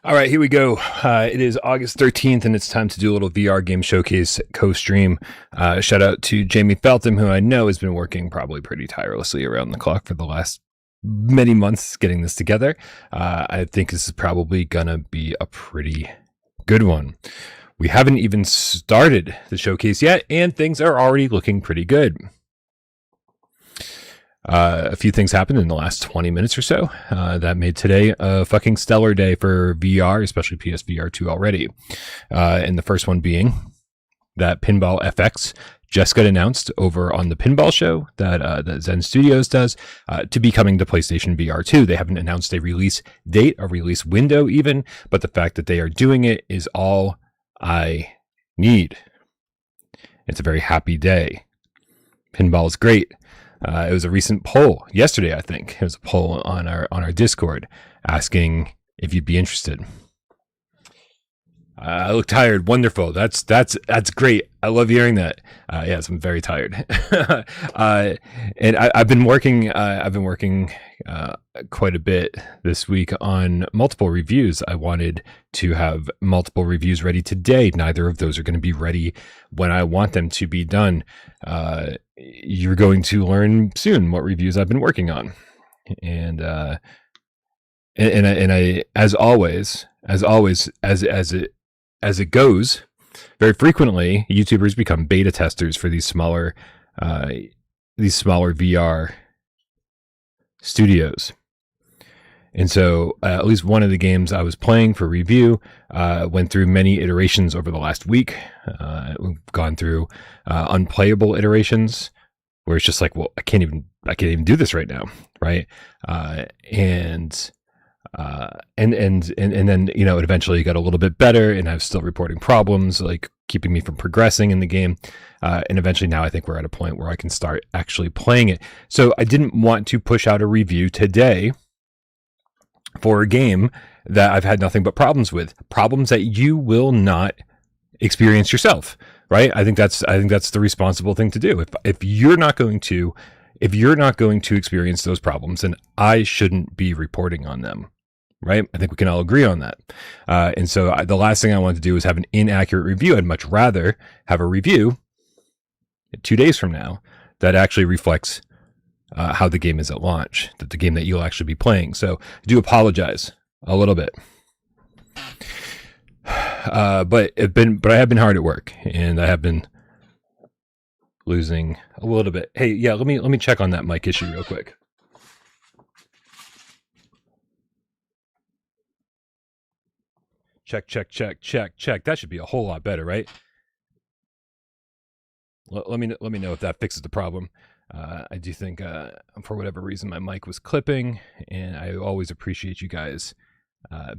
All right, here we go. It is August 13th, and it's time to do a little VR game showcase co-stream. Shout out to Jamie Feltham, who I know has been working probably pretty tirelessly around the clock for the last many months getting this together. I think this is probably going to be a pretty good one. We haven't even started the showcase yet, and things are already looking pretty good. A few things happened in the last 20 minutes or so that made today a fucking stellar day for VR, especially PSVR 2 already. And the first one being that Pinball FX just got announced over on the Pinball Show that Zen Studios does to be coming to PlayStation VR 2. They haven't announced a release date, a release window even, but the fact that they are doing it is all I need. It's a very happy day. Pinball is great. It was a recent poll yesterday, I think. It was a poll on our Discord asking if you'd be interested. I look tired. Wonderful. That's great. I love hearing that. Yes, I'm very tired. And I've been working. Quite a bit this week on multiple reviews. I wanted to have multiple reviews ready today. Neither of those are going to be ready when I want them to be done. You're going to learn soon what reviews I've been working on, and I, as always, as it goes, very frequently YouTubers become beta testers for these smaller VR studios. And so at least one of the games I was playing for review went through many iterations over the last week. We've gone through unplayable iterations where it's just like, well, I can't even do this right now, right? And then, you know, it eventually got a little bit better, and I was still reporting problems, like keeping me from progressing in the game. And eventually now I think we're at a point where I can start actually playing it. So I didn't want to push out a review today for a game that I've had nothing but problems with, problems that you will not experience yourself, right? I think that's the responsible thing to do. If you're not going to experience those problems, then I shouldn't be reporting on them, right? I think we can all agree on that. And so the last thing I want to do is have an inaccurate review. I'd much rather have a review 2 days from now that actually reflects how the game is at launch, that the game that you'll actually be playing. So I do apologize a little bit. But I have been hard at work, and I have been losing a little bit. Hey, yeah, let me check on that mic issue real quick. Check. That should be a whole lot better, right? Let me know if that fixes the problem. I do think for whatever reason my mic was clipping, and I always appreciate you guys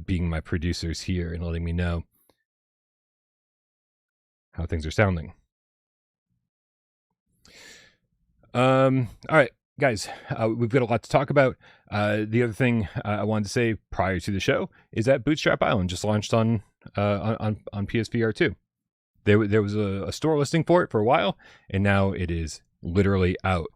being my producers here and letting me know how things are sounding. All right, guys, we've got a lot to talk about. The other thing I wanted to say prior to the show is that Bootstrap Island just launched on PSVR 2. There was a store listing for it for a while, and now it is literally out.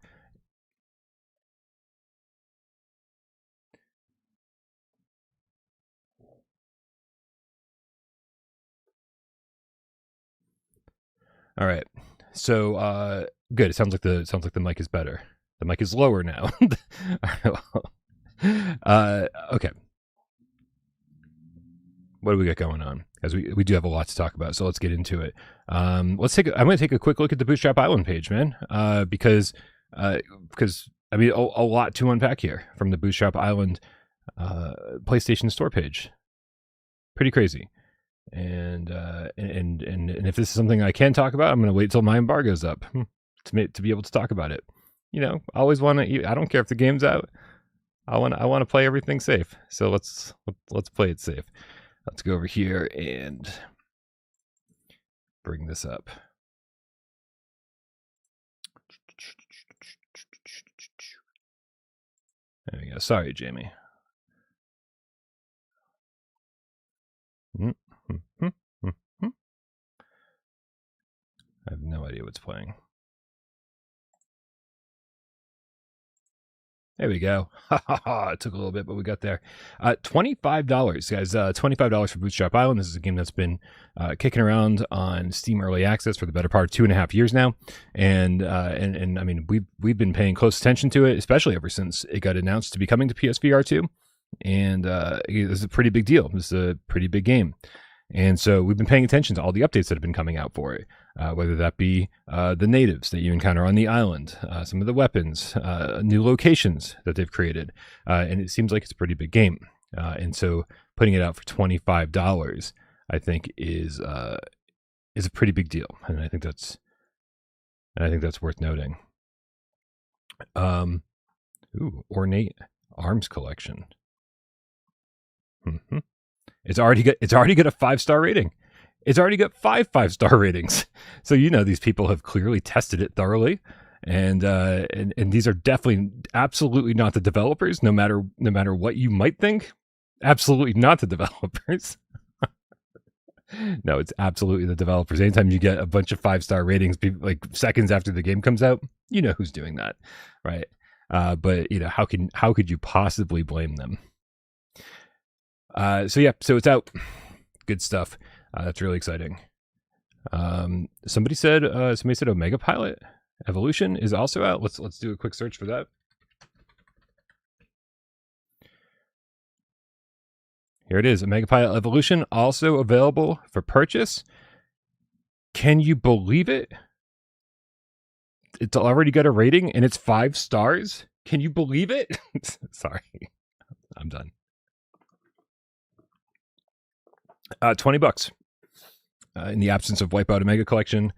All right, so good. It sounds like the mic is better. The mic is lower now. Okay. What do we got going on? As we do have a lot to talk about, so let's get into it. I'm going to take a quick look at the Bootstrap Island page, man, because I mean a lot to unpack here from the Bootstrap Island PlayStation Store page. Pretty crazy. And if this is something I can talk about, I'm going to wait till my embargo's up to be able to talk about it. You know, I always want to. I don't care if the game's out. I want to play everything safe. So let's play it safe. Let's go over here and bring this up. There we go. Sorry, Jamie. I have no idea what's playing. There we go. It took a little bit, but we got there. $25, guys. $25 for Bootstrap Island. This is a game that's been kicking around on Steam Early Access for the better part of 2.5 years now, and I mean we've been paying close attention to it, especially ever since it got announced to be coming to PSVR 2, and this is a pretty big deal. This is a pretty big game. And so we've been paying attention to all the updates that have been coming out for it, whether that be the natives that you encounter on the island, some of the weapons, new locations that they've created. And it seems like it's a pretty big game. And so putting it out for $25, I think is a pretty big deal. And I think that's worth noting. Ornate arms collection. Mm-hmm. It's already got a 5-star rating. It's already got 5-star ratings. So these people have clearly tested it thoroughly, and these are definitely absolutely not the developers. No matter what you might think, absolutely not the developers. No, it's absolutely the developers. Anytime you get a bunch of 5-star ratings, like seconds after the game comes out, you know who's doing that, right? But how could you possibly blame them? So it's out. Good stuff. That's really exciting. Somebody said Omega Pilot Evolution is also out. Let's do a quick search for that. Here it is. Omega Pilot Evolution, also available for purchase. Can you believe it? It's already got a rating and it's 5 stars. Can you believe it? Sorry. I'm done. $20 in the absence of Wipeout Omega Collection.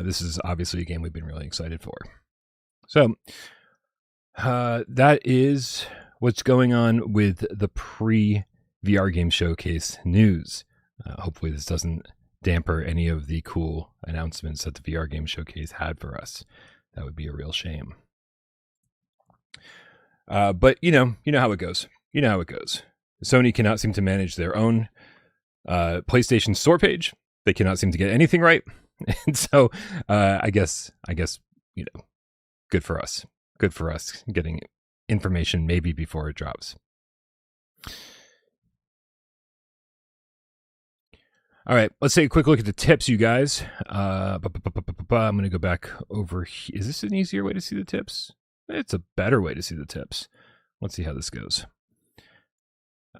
This is obviously a game we've been really excited for. So that is what's going on with the pre-VR Game Showcase news. Hopefully this doesn't damper any of the cool announcements that the VR Game Showcase had for us. That would be a real shame. But you know how it goes. You know how it goes. Sony cannot seem to manage their own PlayStation Store page. They cannot seem to get anything right, and so I guess good for us. Good for us getting information maybe before it drops. All right, let's take a quick look at the tips, you guys. I'm going to go back over here. Is this an easier way to see the tips? It's a better way to see the tips. Let's see how this goes.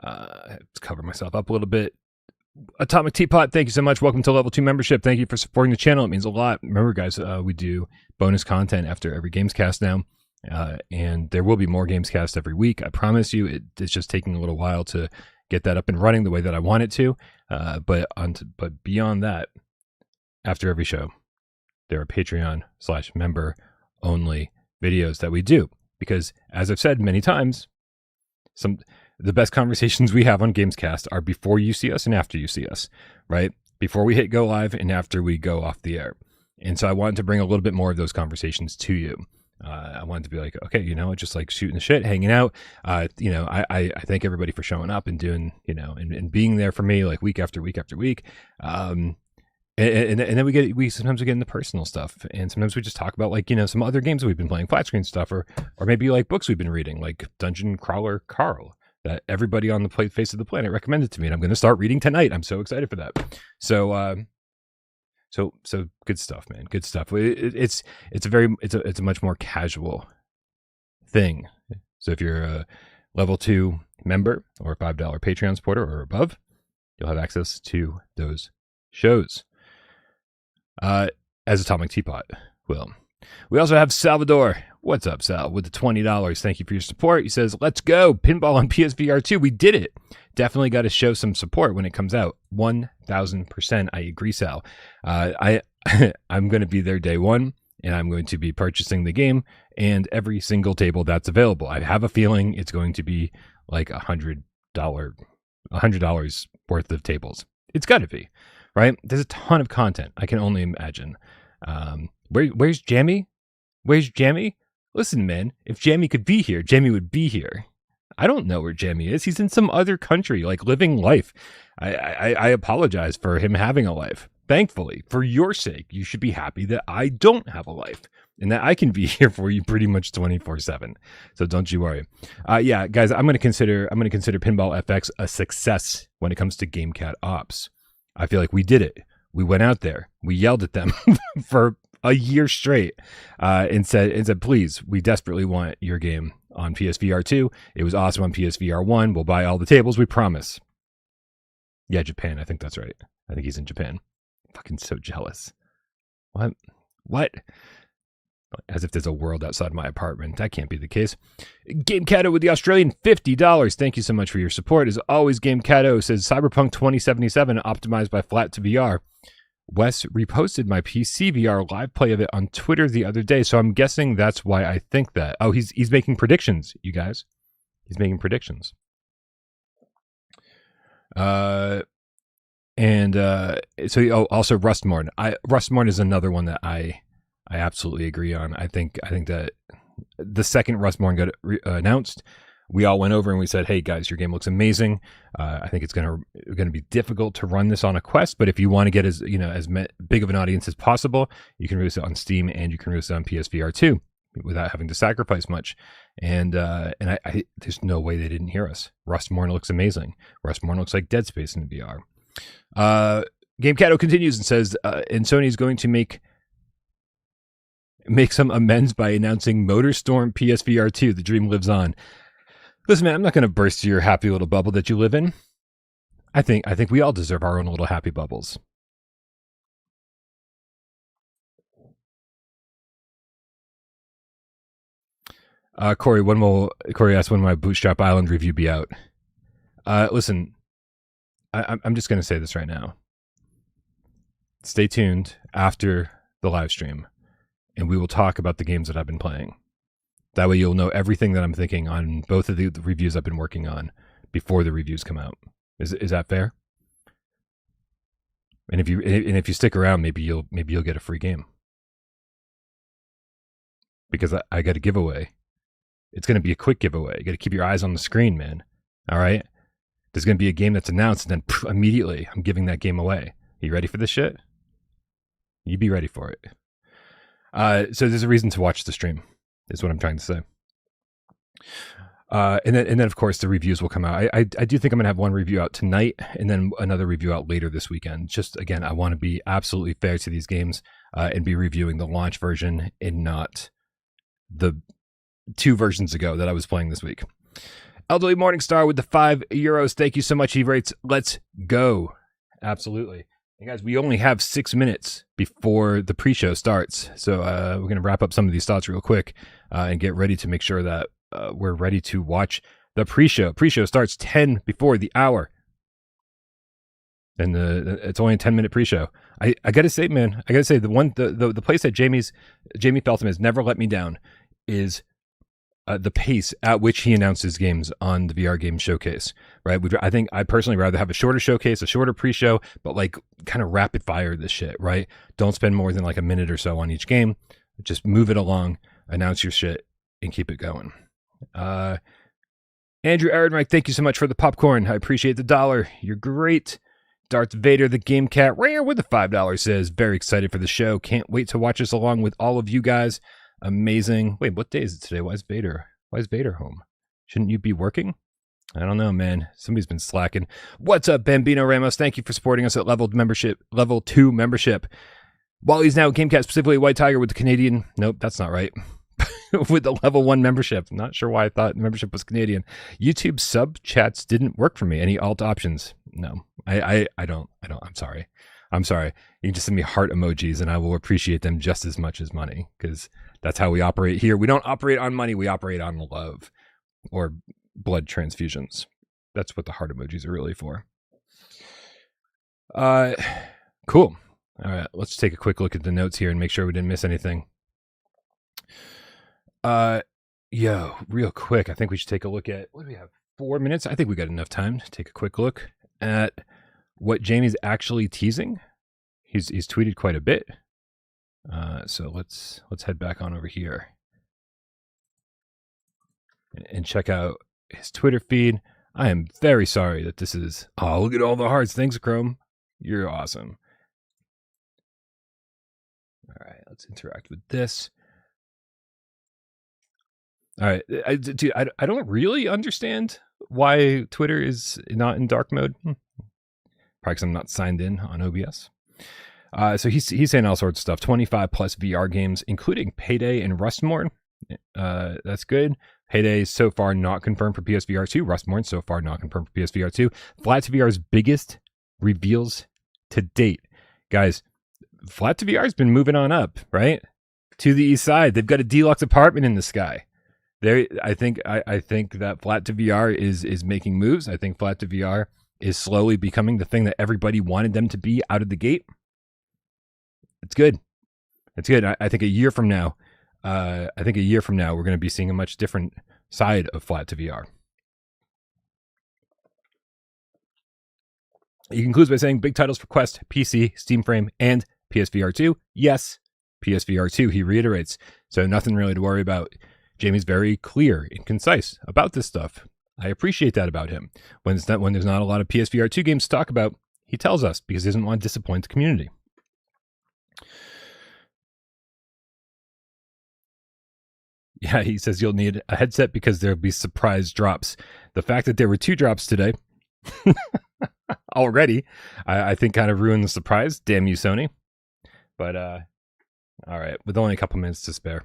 Let's cover myself up a little bit. Atomic Teapot, thank you so much. Welcome to Level 2 membership. Thank you for supporting the channel. It means a lot. Remember, guys, we do bonus content after every Gamescast now, and there will be more Gamescast every week. I promise you. It's just taking a little while to get that up and running the way that I want it to. But beyond that, after every show, there are Patreon/member only videos that we do, because as I've said many times, the best conversations we have on Gamescast are before you see us and after you see us, right? Before we hit go live and after we go off the air. And so I wanted to bring a little bit more of those conversations to you. I wanted to be like, okay, just like shooting the shit, hanging out. I thank everybody for showing up and doing, and being there for me like week after week after week. And then we sometimes get into personal stuff, and sometimes we just talk about like, some other games that we've been playing, flat screen stuff, or maybe like books we've been reading, like Dungeon Crawler Carl, that everybody on the face of the planet recommended to me, and I'm going to start reading tonight. I'm so excited for that. So good stuff, man. Good stuff. It's a much more casual thing. So if you're a level 2 member or a $5 Patreon supporter or above, you'll have access to those shows. As Atomic Teapot will. We also have Salvador. What's up, Sal? With the $20. Thank you for your support. He says, let's go. Pinball on PSVR 2. We did it. Definitely got to show some support when it comes out. 1,000%. I agree, Sal. I'm going to be there day one, and I'm going to be purchasing the game and every single table that's available. I have a feeling it's going to be like $100 worth of tables. It's got to be, right? There's a ton of content. I can only imagine. Where's Jammy? Where's Jammy? Listen, man, if Jammy could be here, Jammy would be here. I don't know where Jammy is. He's in some other country, like living life. I apologize for him having a life. Thankfully, for your sake, you should be happy that I don't have a life. and that I can be here for you pretty much 24/7. So don't you worry. Yeah, guys, I'm going to consider Pinball FX a success when it comes to GameCat ops. I feel like we did it. We went out there. We yelled at them for a year straight, and said, please, we desperately want your game on PSVR 2. It was awesome on PSVR 1. We'll buy all the tables. We promise. Yeah, Japan. I think that's right. I think he's in Japan. Fucking so jealous. What? As if there's a world outside my apartment. That can't be the case. Game Cato with the Australian $50. Thank you so much for your support. As always, Game Cato says Cyberpunk 2077 optimized by flat to VR. Wes reposted my PC VR live play of it on Twitter the other day, so I'm guessing that's why I think that. Oh, he's making predictions, you guys. He's making predictions. So also Rustmorn. Rustmorn is another one that I absolutely agree on. I think that the second Rustmorn got announced, we all went over and we said, "Hey guys, your game looks amazing. I think it's gonna be difficult to run this on a Quest, but if you want to get as big of an audience as possible, you can release it on Steam and you can release it on PSVR 2 without having to sacrifice much." And I there's no way they didn't hear us. Rustmorn looks amazing. Rustmorn looks like Dead Space in VR. Game Cato continues and says, and Sony's going to make some amends by announcing MotorStorm PSVR 2. The dream lives on. Listen, man, I'm not going to burst your happy little bubble that you live in. I think we all deserve our own little happy bubbles. Corey asked, when my Bootstrap Island review be out? Listen, I'm just going to say this right now. Stay tuned after the live stream, and we will talk about the games that I've been playing. That way you'll know everything that I'm thinking on both of the reviews I've been working on before the reviews come out. Is that fair? And if you stick around, maybe you'll get a free game. Because I got a giveaway. It's going to be a quick giveaway. You got to keep your eyes on the screen, man. All right? There's going to be a game that's announced, and then immediately I'm giving that game away. Are you ready for this shit? You be ready for it. So there's a reason to watch the stream, is what I'm trying to say. And then of course the reviews will come out. I do think I'm gonna have one review out tonight and then another review out later this weekend. Just again, I want to be absolutely fair to these games and be reviewing the launch version and not the 2 versions ago that I was playing this week. Elderly Morningstar with the €5. Thank you so much. He writes, "Let's go." Absolutely. And guys, we only have 6 minutes before the pre-show starts. So we're going to wrap up some of these thoughts real quick and get ready to make sure that we're ready to watch the pre-show. Pre-show starts 10 before the hour. And it's only a 10-minute pre-show. I got to say, man, the place that Jamie Feltham has never let me down is the pace at which he announces games on the VR Game Showcase, right? I think I personally rather have a shorter showcase, a shorter pre-show, but like kind of rapid fire this shit, right? Don't spend more than like a minute or so on each game. Just move it along, announce your shit, and keep it going. Andrew Ehrenreich, thank you so much for the popcorn. I appreciate the $1. You're great. Darth Vader, the Game Cat, rare with the $5 says, very excited for the show. Can't wait to watch this along with all of you guys. Amazing. Wait, what day is it today? Why is Vader home? Shouldn't you be working? I don't know, man. Somebody's been slacking. What's up, Bambino Ramos? Thank you for supporting us at level 2 membership. Wally's now GameCat, specifically White Tiger with the Canadian. Nope, that's not right. With the level 1 membership. Not sure why I thought membership was Canadian. YouTube sub chats didn't work for me. Any alt options? No, I don't. I'm sorry. You can just send me heart emojis and I will appreciate them just as much as money, because that's how we operate here. We don't operate on money. We operate on love or blood transfusions. That's what the heart emojis are really for. Cool. All right, let's take a quick look at the notes here and make sure we didn't miss anything. Real quick, I think we should take a look at, what do we have, 4 minutes? I think we got enough time to take a quick look at what Jamie's actually teasing. He's tweeted quite a bit. So let's head back on over here and check out his Twitter feed. I am very sorry that this is, oh, look at all the hearts. Thanks, Chrome. You're awesome. All right, let's interact with this. All right. Dude, I don't really understand why Twitter is not in dark mode. Probably because I'm not signed in on OBS. So he's saying all sorts of stuff. 25 plus VR games, including Payday and Rustmorn. That's good. Payday so far not confirmed for PSVR 2. Rustmorn so far not confirmed for PSVR 2. Flat to VR's biggest reveals to date. Guys, Flat to VR has been moving on up, right? To the east side. They've got a deluxe apartment in the sky. I think that Flat to VR is making moves. I think Flat to VR is slowly becoming the thing that everybody wanted them to be out of the gate. It's good. It's good. I think a year from now, we're going to be seeing a much different side of Flat to VR. He concludes by saying big titles for Quest, PC, Steam Frame, and PSVR 2. Yes, PSVR 2, he reiterates. So nothing really to worry about. Jamie's very clear and concise about this stuff. I appreciate that about him. When there's not a lot of PSVR 2 games to talk about, he tells us because he doesn't want to disappoint the community. Yeah, he says you'll need a headset because there'll be surprise drops. The fact that there were 2 drops today already, I think kind of ruined the surprise. Damn you, Sony. But all right, with only a couple minutes to spare,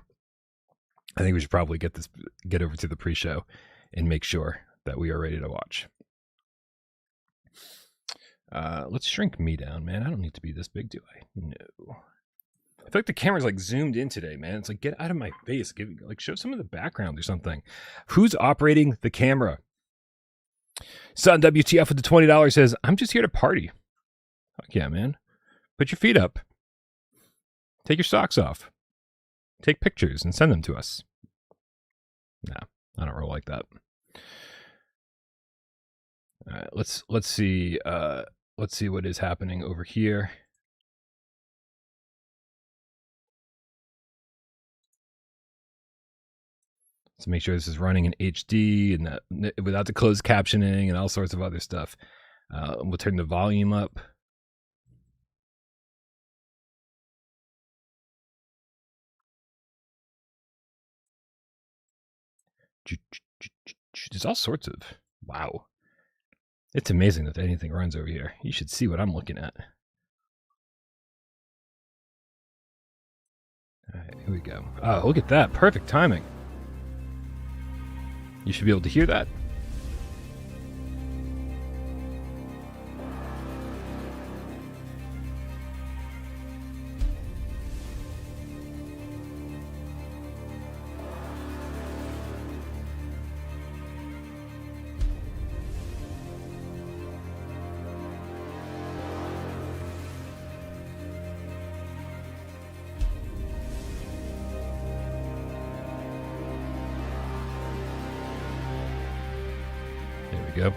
I think we should probably get over to the pre-show and make sure that we are ready to watch. Let's shrink me down, man. I don't need to be this big, do I? No. I feel like the camera's like zoomed in today, man. It's like, get out of my face. Show some of the background or something. Who's operating the camera? Son WTF with the $20 says, I'm just here to party. Fuck yeah, man. Put your feet up. Take your socks off. Take pictures and send them to us. Nah, I don't roll like that. All right, let's see. Let's see what is happening over here. Let's make sure this is running in HD and that without the closed captioning and all sorts of other stuff. We'll turn the volume up. There's all sorts of, wow. It's amazing that anything runs over here. You should see what I'm looking at. All right, here we go. Oh, look at that. Perfect timing. You should be able to hear that. Go.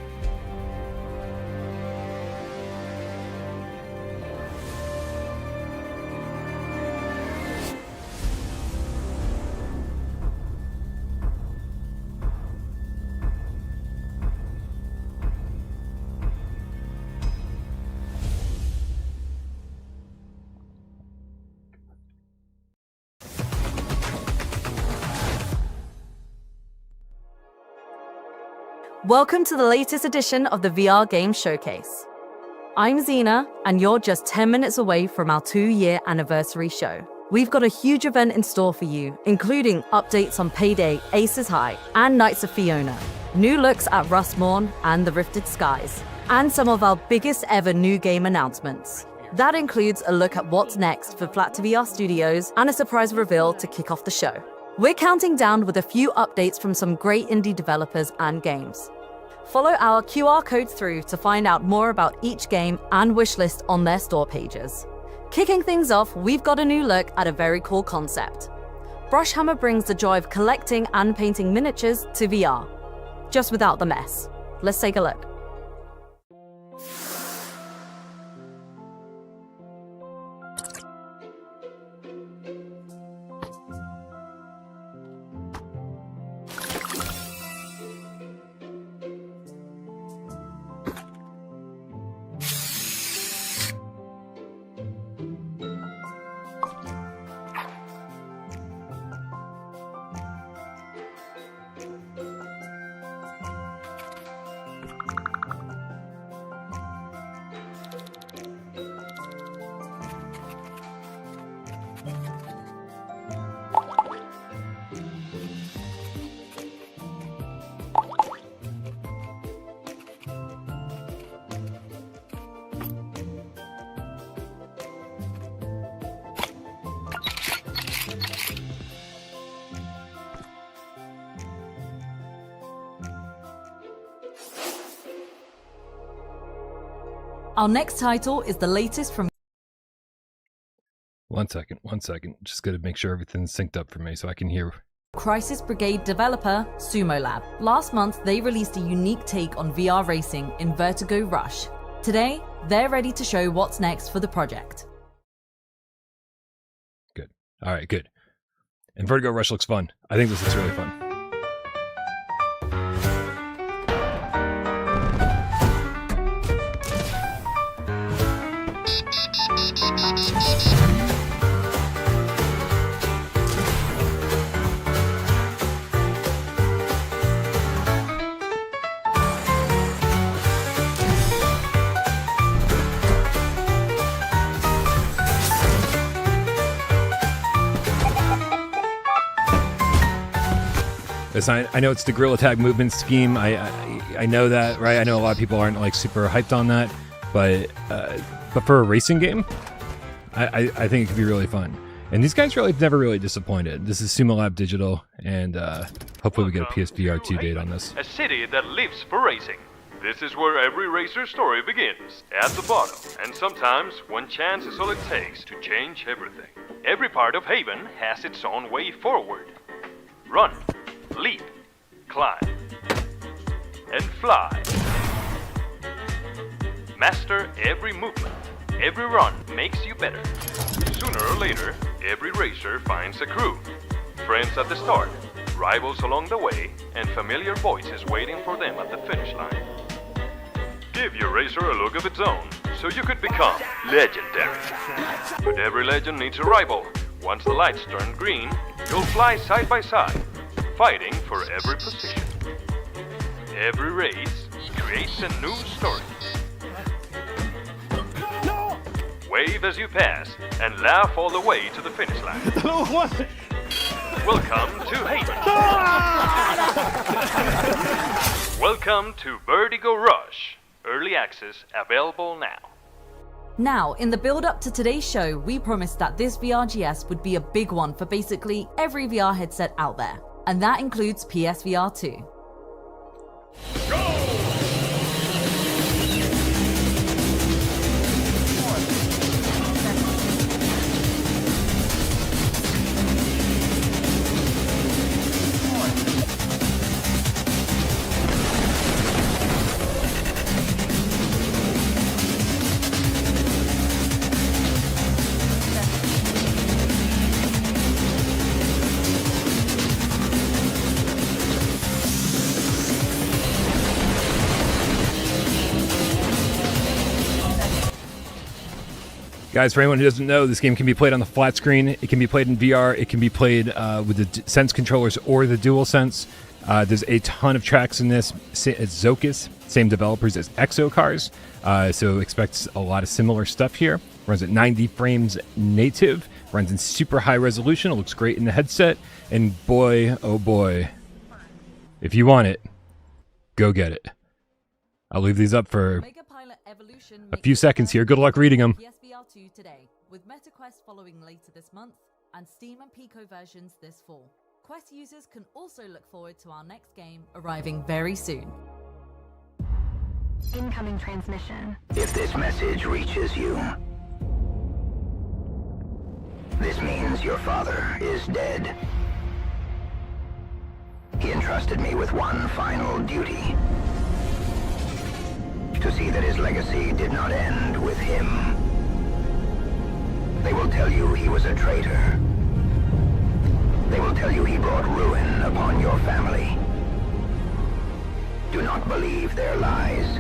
Welcome to the latest edition of the VR Game Showcase. I'm Zena, and you're just 10 minutes away from our 2-year anniversary show. We've got a huge event in store for you, including updates on Payday, Aces High, and Knights of Fiona, new looks at Rustmorn and the Rifted Skies, and some of our biggest ever new game announcements. That includes a look at what's next for Flat to VR Studios and a surprise reveal to kick off the show. We're counting down with a few updates from some great indie developers and games. Follow our QR code through to find out more about each game and wishlist on their store pages. Kicking things off, we've got a new look at a very cool concept. Brushhammer brings the joy of collecting and painting miniatures to VR, just without the mess. Let's take a look. Our next title is the latest from 1 second. Just gotta make sure everything's synced up for me so I can hear. Crisis Brigade developer Sumo Lab. Last month, they released a unique take on VR racing in Vertigo Rush. Today, they're ready to show what's next for the project. Good. All right, good. And Vertigo Rush looks fun. I think this is really fun. I know it's the Gorilla Tag movement scheme. I know that, right? I know a lot of people aren't like super hyped on that, but for a racing game, I think it could be really fun. And these guys really never really disappointed. This is Sumo Lab Digital, and hopefully we get a PSVR 2 date on this. A city that lives for racing. This is where every racer's story begins, at the bottom. And sometimes one chance is all it takes to change everything. Every part of Haven has its own way forward. Run, leap, climb, and fly. Master every movement. Every run makes you better. Sooner or later, every racer finds a crew. Friends at the start, rivals along the way, and familiar voices waiting for them at the finish line. Give your racer a look of its own, so you could become legendary. But every legend needs a rival. Once the lights turn green, you'll fly side by side, fighting for every position. Every race creates a new story. Wave as you pass and laugh all the way to the finish line. Welcome to Haven. Welcome to Vertigo Rush. Early access available now. Now, in the build-up to today's show, we promised that this VRGS would be a big one for basically every VR headset out there. And that includes PSVR 2. Guys, for anyone who doesn't know, this game can be played on the flat screen. It can be played in VR. It can be played with the Sense controllers or the DualSense. There's a ton of tracks in this. It's Zocus, same developers as Exocars, so expect a lot of similar stuff here. Runs at 90 frames native. Runs in super high resolution. It looks great in the headset. And boy, oh boy, if you want it, go get it. I'll leave these up for a few seconds here. Good luck reading them. PSVR 2 today, with MetaQuest following later this month, and Steam and Pico versions this fall. Quest users can also look forward to our next game arriving very soon. Incoming transmission. If this message reaches you, this means your father is dead. He entrusted me with one final duty: to see that his legacy did not end with him. They will tell you he was a traitor. They will tell you he brought ruin upon your family. Do not believe their lies.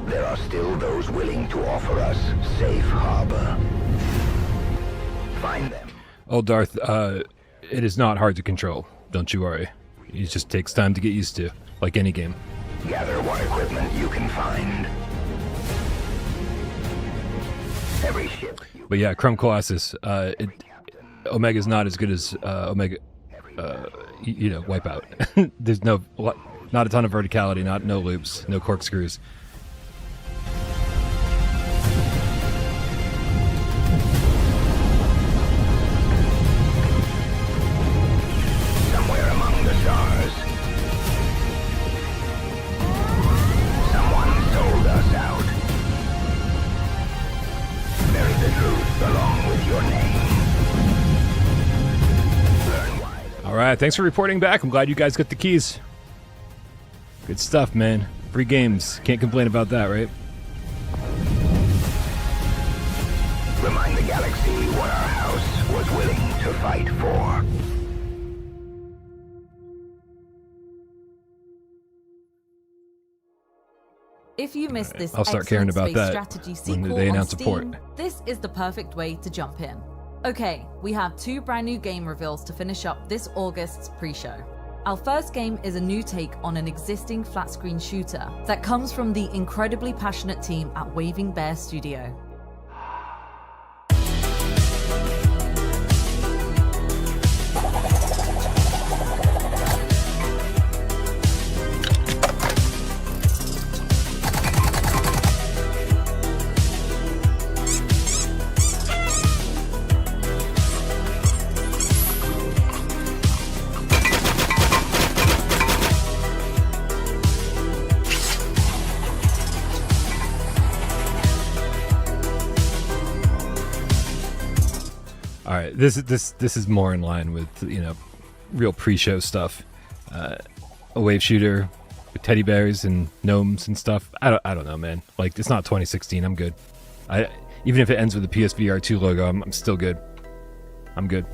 There are still those willing to offer us safe harbor. Find them. Oh, Darth, it is not hard to control. Don't you worry. It just takes time to get used to, like any game. Gather what equipment you can find. Every ship. But yeah, Chrome Colossus, Omega's not as good as Omega, Wipeout. There's not a ton of verticality, no loops, no corkscrews. Somewhere among the stars, someone sold us Yeah, thanks for reporting back. I'm glad you guys got the keys. Good stuff, man. Free games. Can't complain about that, right? Remind the galaxy what our house was willing to fight for. If you missed this I'll start caring excellent about space that strategy when sequel they on announce a port. Steam, this is the perfect way to jump in. Okay, we have 2 brand new game reveals to finish up this August's pre-show. Our first game is a new take on an existing flat-screen shooter that comes from the incredibly passionate team at Waving Bear Studio. All right, this is more in line with, you know, real pre-show stuff. A wave shooter with teddy bears and gnomes and stuff. I don't know, man. Like, it's not 2016. I'm good. Even if it ends with the PSVR 2 logo, I'm still good. I'm good.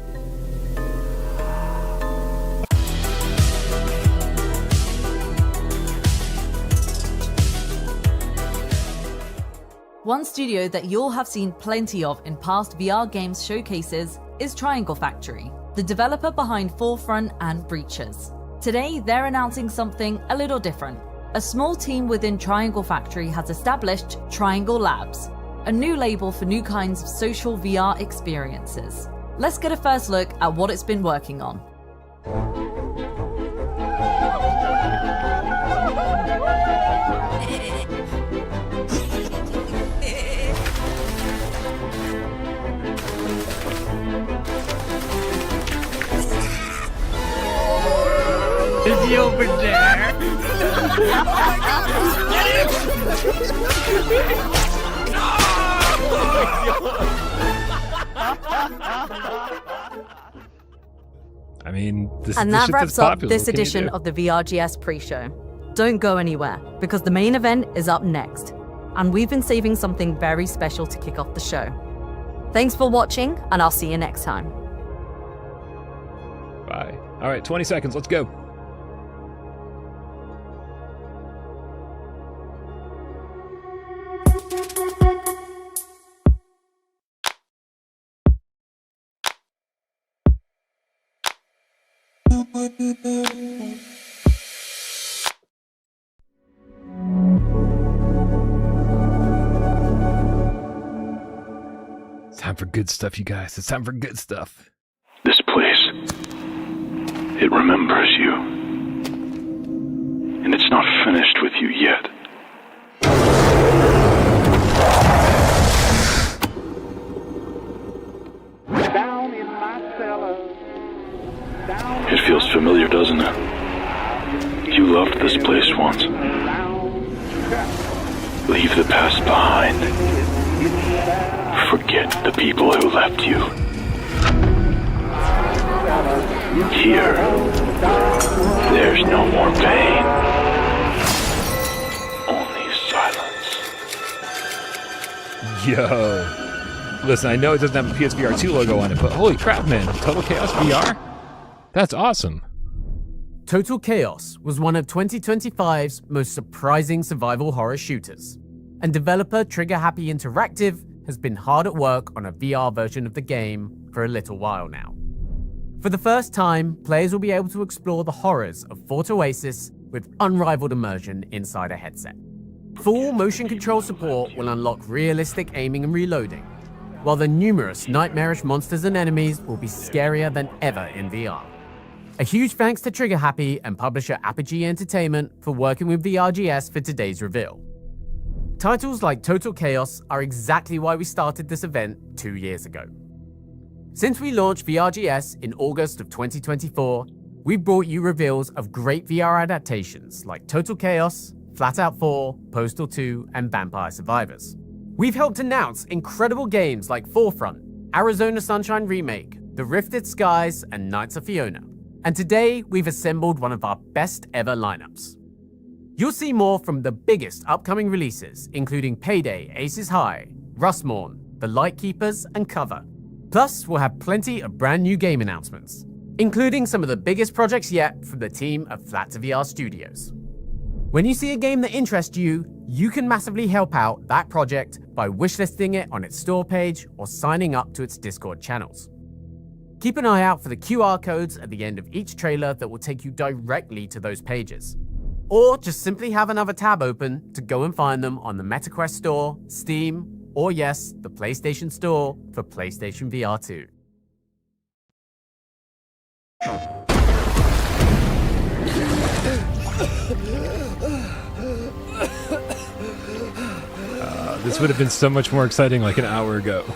One studio that you'll have seen plenty of in past VR games showcases is Triangle Factory, the developer behind Forefront and Breaches. Today, they're announcing something a little different. A small team within Triangle Factory has established Triangle Labs, a new label for new kinds of social VR experiences. Let's get a first look at what it's been working on. Is he over there? I mean, this And this that shit wraps that's up popular. this What can you edition do? of the VRGS pre-show. Don't go anywhere, because the main event is up next, and we've been saving something very special to kick off the show. Thanks for watching, and I'll see you next time. Bye. All right, 20 seconds. Let's go. It's time for good stuff, you guys. It's time for good stuff. This place, it remembers you. And it's not finished with you yet. Down in my cellar. Down It feels familiar, doesn't it? You loved this place once. Leave the past behind. Forget the people who left you. Here, there's no more pain. Only silence. Yo. Listen, I know it doesn't have a PSVR 2 logo on it, but holy crap, man. Total Chaos VR? That's awesome. Total Chaos was one of 2025's most surprising survival horror shooters, and developer Trigger Happy Interactive has been hard at work on a VR version of the game for a little while now. For the first time, players will be able to explore the horrors of Fort Oasis with unrivaled immersion inside a headset. Full motion control support will unlock realistic aiming and reloading, while the numerous nightmarish monsters and enemies will be scarier than ever in VR. A huge thanks to Trigger Happy and publisher Apogee Entertainment for working with VRGS for today's reveal. Titles like Total Chaos are exactly why we started this event 2 years ago. Since we launched VRGS in August of 2024, we've brought you reveals of great VR adaptations like Total Chaos, Flat Out 4, Postal 2, and Vampire Survivors. We've helped announce incredible games like Forefront, Arizona Sunshine Remake, The Rifted Skies, and Knights of Fiona. And today, we've assembled one of our best ever lineups. You'll see more from the biggest upcoming releases, including Payday, Aces High, Rustmorn, The Lightkeepers, and Cover. Plus, we'll have plenty of brand new game announcements, including some of the biggest projects yet from the team at Flat2VR Studios. When you see a game that interests you, you can massively help out that project by wishlisting it on its store page or signing up to its Discord channels. Keep an eye out for the QR codes at the end of each trailer that will take you directly to those pages. Or just simply have another tab open to go and find them on the MetaQuest store, Steam, or yes, the PlayStation Store for PlayStation VR 2. This would have been so much more exciting like an hour ago.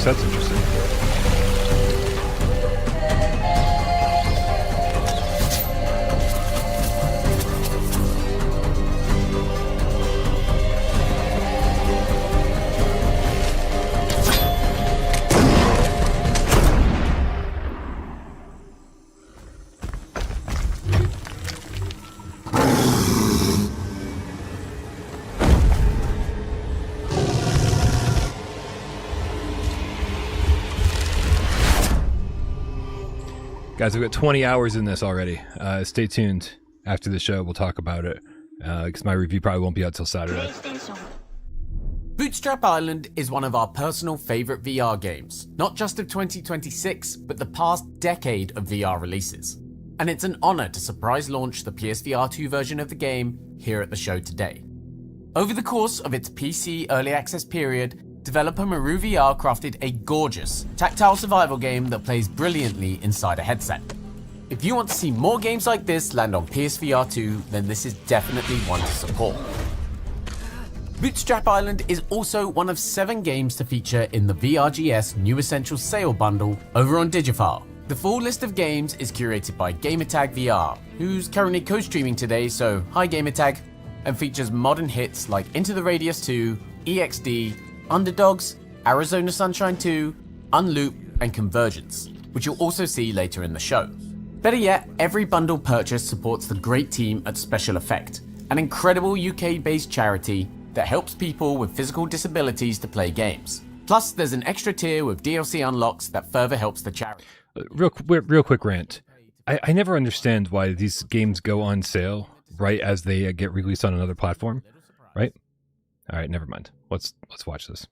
That's interesting. Guys, we've got 20 hours in this already. Stay tuned. After the show, we'll talk about it. Because my review probably won't be out till Saturday. Bootstrap Island is one of our personal favorite VR games, not just of 2026, but the past decade of VR releases. And it's an honor to surprise launch the PSVR 2 version of the game here at the show today. Over the course of its PC early access period, developer Maru VR crafted a gorgeous, tactile survival game that plays brilliantly inside a headset. If you want to see more games like this land on PSVR 2, then this is definitely one to support. Bootstrap Island is also one of 7 games to feature in the VRGS New Essentials sale bundle over on Digifile. The full list of games is curated by Gamertag VR, who's currently co-streaming today, so hi Gamertag, and features modern hits like Into the Radius 2, EXD, Underdogs, Arizona Sunshine 2, Unloop, and Convergence, which you'll also see later in the show. Better yet, every bundle purchase supports the great team at Special Effect, an incredible UK-based charity that helps people with physical disabilities to play games. Plus, there's an extra tier with DLC unlocks that further helps the charity. Real quick rant. I never understand why these games go on sale right as they get released on another platform, right? All right, never mind. Let's watch this.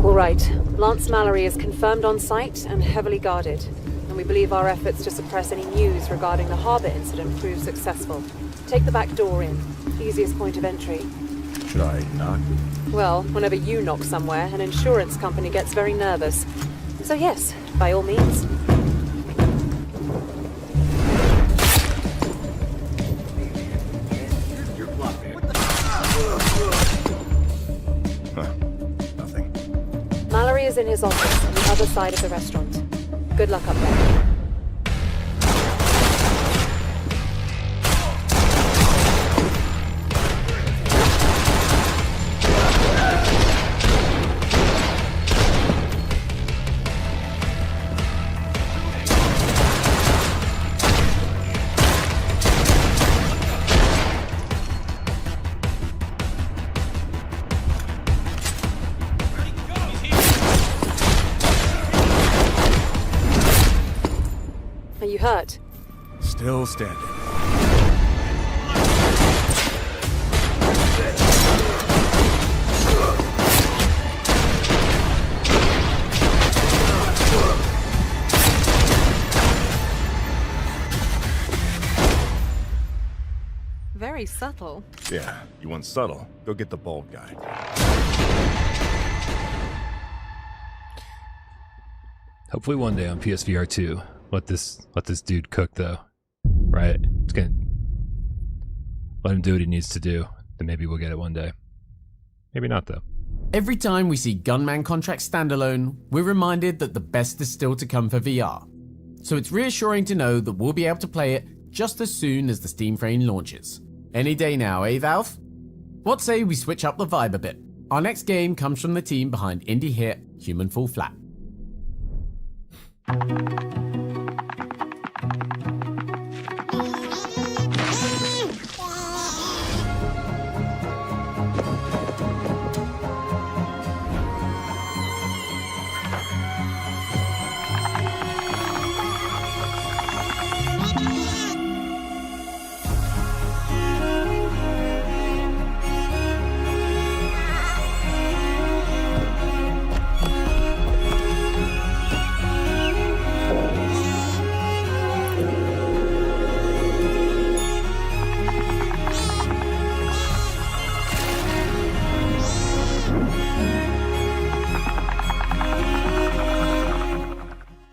All right. Lance Mallory is confirmed on site and heavily guarded, and we believe our efforts to suppress any news regarding the Harbour incident proved successful. Take the back door in. Easiest point of entry. Should I knock? Well, whenever you knock somewhere, an insurance company gets very nervous. So yes, by all means. Mallory is in his office on the other side of the restaurant. Good luck up there. Kurt. Still standing. Very subtle. Yeah, you want subtle? Go get the bald guy. Hopefully one day on PSVR 2, let this dude cook though, right? It's gonna let him do what he needs to do. Then maybe we'll get it one day. Maybe not though. Every time we see Gunman Contract standalone, we're reminded that the best is still to come for VR. So it's reassuring to know that we'll be able to play it just as soon as the Steam Frame launches. Any day now, eh Valve? What say we switch up the vibe a bit? Our next game comes from the team behind indie hit Human Fall Flat.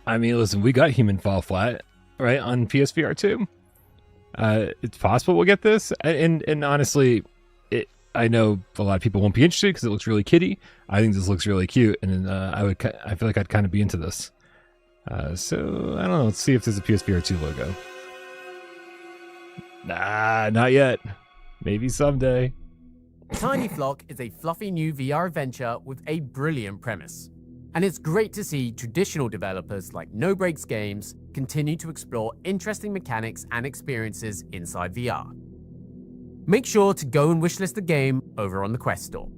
I mean, listen, we got Human Fall Flat, right, on PSVR 2. It's possible we'll get this, and honestly, I know a lot of people won't be interested because it looks really kiddie. I think this looks really cute, and I feel like I'd kind of be into this. So I don't know. Let's see if there's a PSVR 2 logo. Nah, not yet. Maybe someday. Tiny Flock is a fluffy new VR adventure with a brilliant premise. And it's great to see traditional developers like No Breaks Games continue to explore interesting mechanics and experiences inside VR. Make sure to go and wishlist the game over on the Quest store.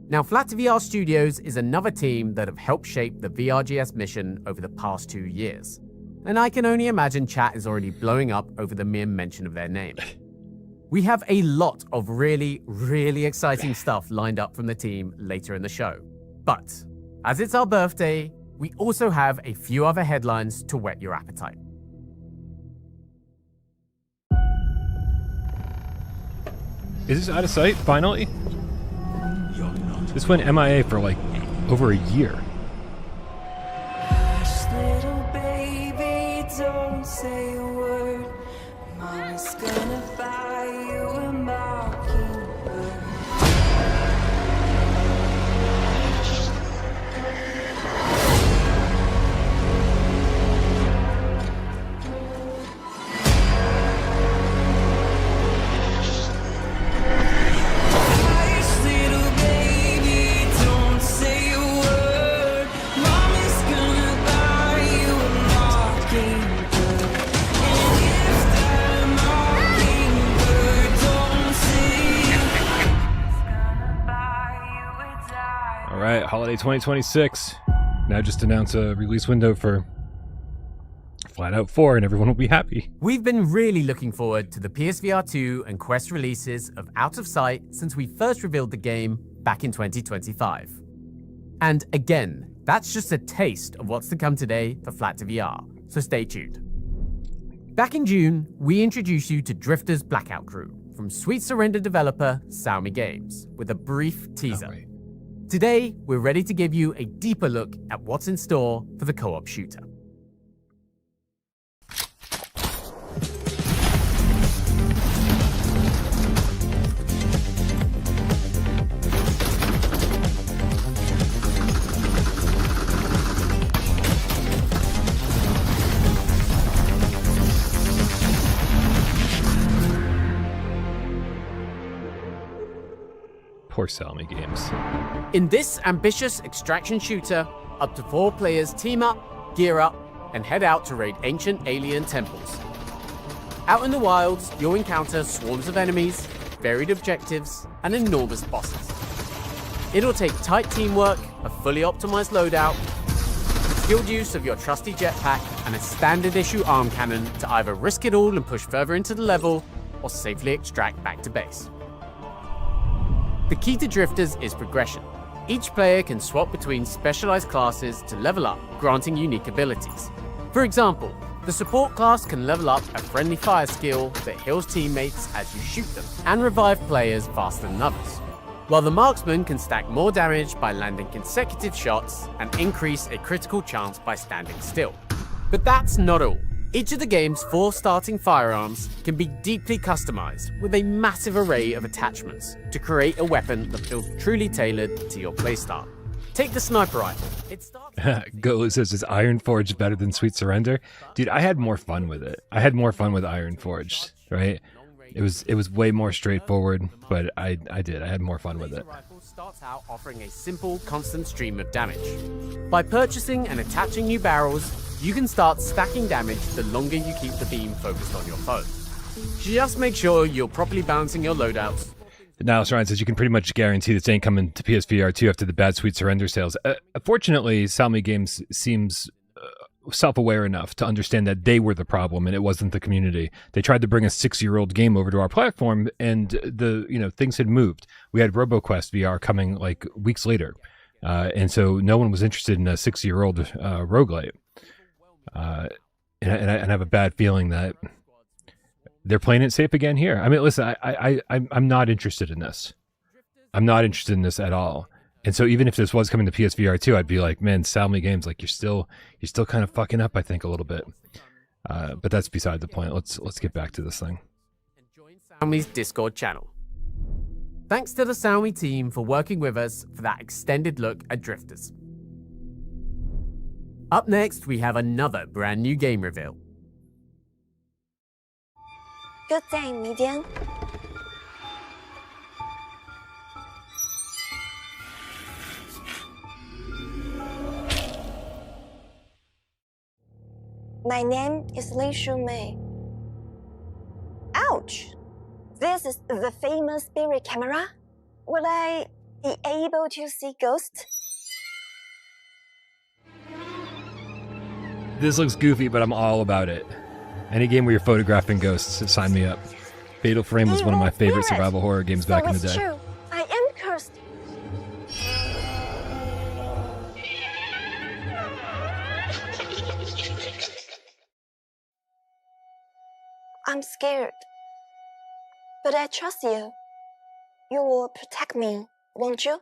Now, Flat VR Studios is another team that have helped shape the VRGS mission over the past 2 years. And I can only imagine chat is already blowing up over the mere mention of their name. We have a lot of really, really exciting stuff lined up from the team later in the show. But, as it's our birthday, we also have a few other headlines to whet your appetite. Is this out of sight, finally? This went MIA for like over a year. Hush, little baby, don't say a word. Mama's gonna buy you a mockingbird. Alright, holiday 2026. Now just announce a release window for Flat Out 4 and everyone will be happy. We've been really looking forward to the PSVR 2 and Quest releases of Out of Sight since we first revealed the game back in 2025. And again, that's just a taste of what's to come today for Flat to VR, so stay tuned. Back in June, we introduced you to Drifter's Blackout Crew from Sweet Surrender developer Xiaomi Games with a brief teaser. Today, we're ready to give you a deeper look at what's in store for the co-op shooter. Poor Xiaomi Games. In this ambitious extraction shooter, up to 4 players team up, gear up, and head out to raid ancient alien temples. Out in the wilds, you'll encounter swarms of enemies, varied objectives, and enormous bosses. It'll take tight teamwork, a fully optimized loadout, skilled use of your trusty jetpack, and a standard issue arm cannon to either risk it all and push further into the level, or safely extract back to base. The key to Drifters is progression. Each player can swap between specialized classes to level up, granting unique abilities. For example, the support class can level up a friendly fire skill that heals teammates as you shoot them, and revive players faster than others. While the marksman can stack more damage by landing consecutive shots and increase a critical chance by standing still. But that's not all. Each of the game's 4 starting firearms can be deeply customized with a massive array of attachments to create a weapon that feels truly tailored to your playstyle. Take the sniper rifle. It starts Go says, is Iron Forged better than Sweet Surrender? Dude, I had more fun with it. I had more fun with Iron Forged, right? It was way more straightforward, but I had more fun with it. The rifle starts out offering a simple, constant stream of damage. By purchasing and attaching new barrels, you can start stacking damage the longer you keep the beam focused on your foe. Just make sure you're properly balancing your loadouts. Now, Ryan says you can pretty much guarantee this ain't coming to PSVR 2 after the bad Sweet Surrender sales. Fortunately, Salmi Games seems self-aware enough to understand that they were the problem and it wasn't the community. They tried to bring a 6-year-old game over to our platform, and things had moved. We had RoboQuest VR coming like weeks later, and so no one was interested in a 6-year-old roguelite. And I have a bad feeling that they're playing it safe again here. I mean, listen, I'm not interested in this. I'm not interested in this at all. And so even if this was coming to PSVR 2, I'd be like, man, Salmi Games, like you're still kind of fucking up, I think, a little bit. But that's beside the point. Let's get back to this thing. And join Salmi's Discord channel. Thanks to the Salmi team for working with us for that extended look at Drifters. Up next, we have another brand new game reveal. Good day, medium. My name is May. Ouch! This is the famous spirit camera? Will I be able to see ghosts? This looks goofy, but I'm all about it. Any game where you're photographing ghosts, sign me up. Fatal Frame was one of my favorite survival horror games back in the day. True. I am cursed. I'm scared. But I trust you. You will protect me, won't you?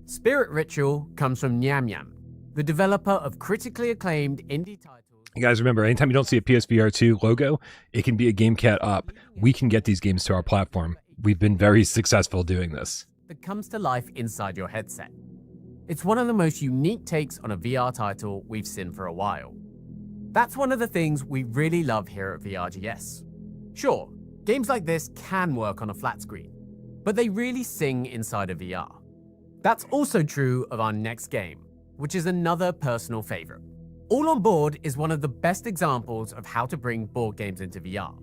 Spirit Ritual comes from Nyam Nyam, the developer of critically acclaimed indie titles. You guys remember, anytime you don't see a PSVR 2 logo, it can be a GameCat up. We can get these games to our platform. We've been very successful doing this. That comes to life inside your headset. It's one of the most unique takes on a VR title we've seen for a while. That's one of the things we really love here at VRGS. Sure, games like this can work on a flat screen, but they really sing inside of VR. That's also true of our next game, which is another personal favorite. All on Board is one of the best examples of how to bring board games into VR.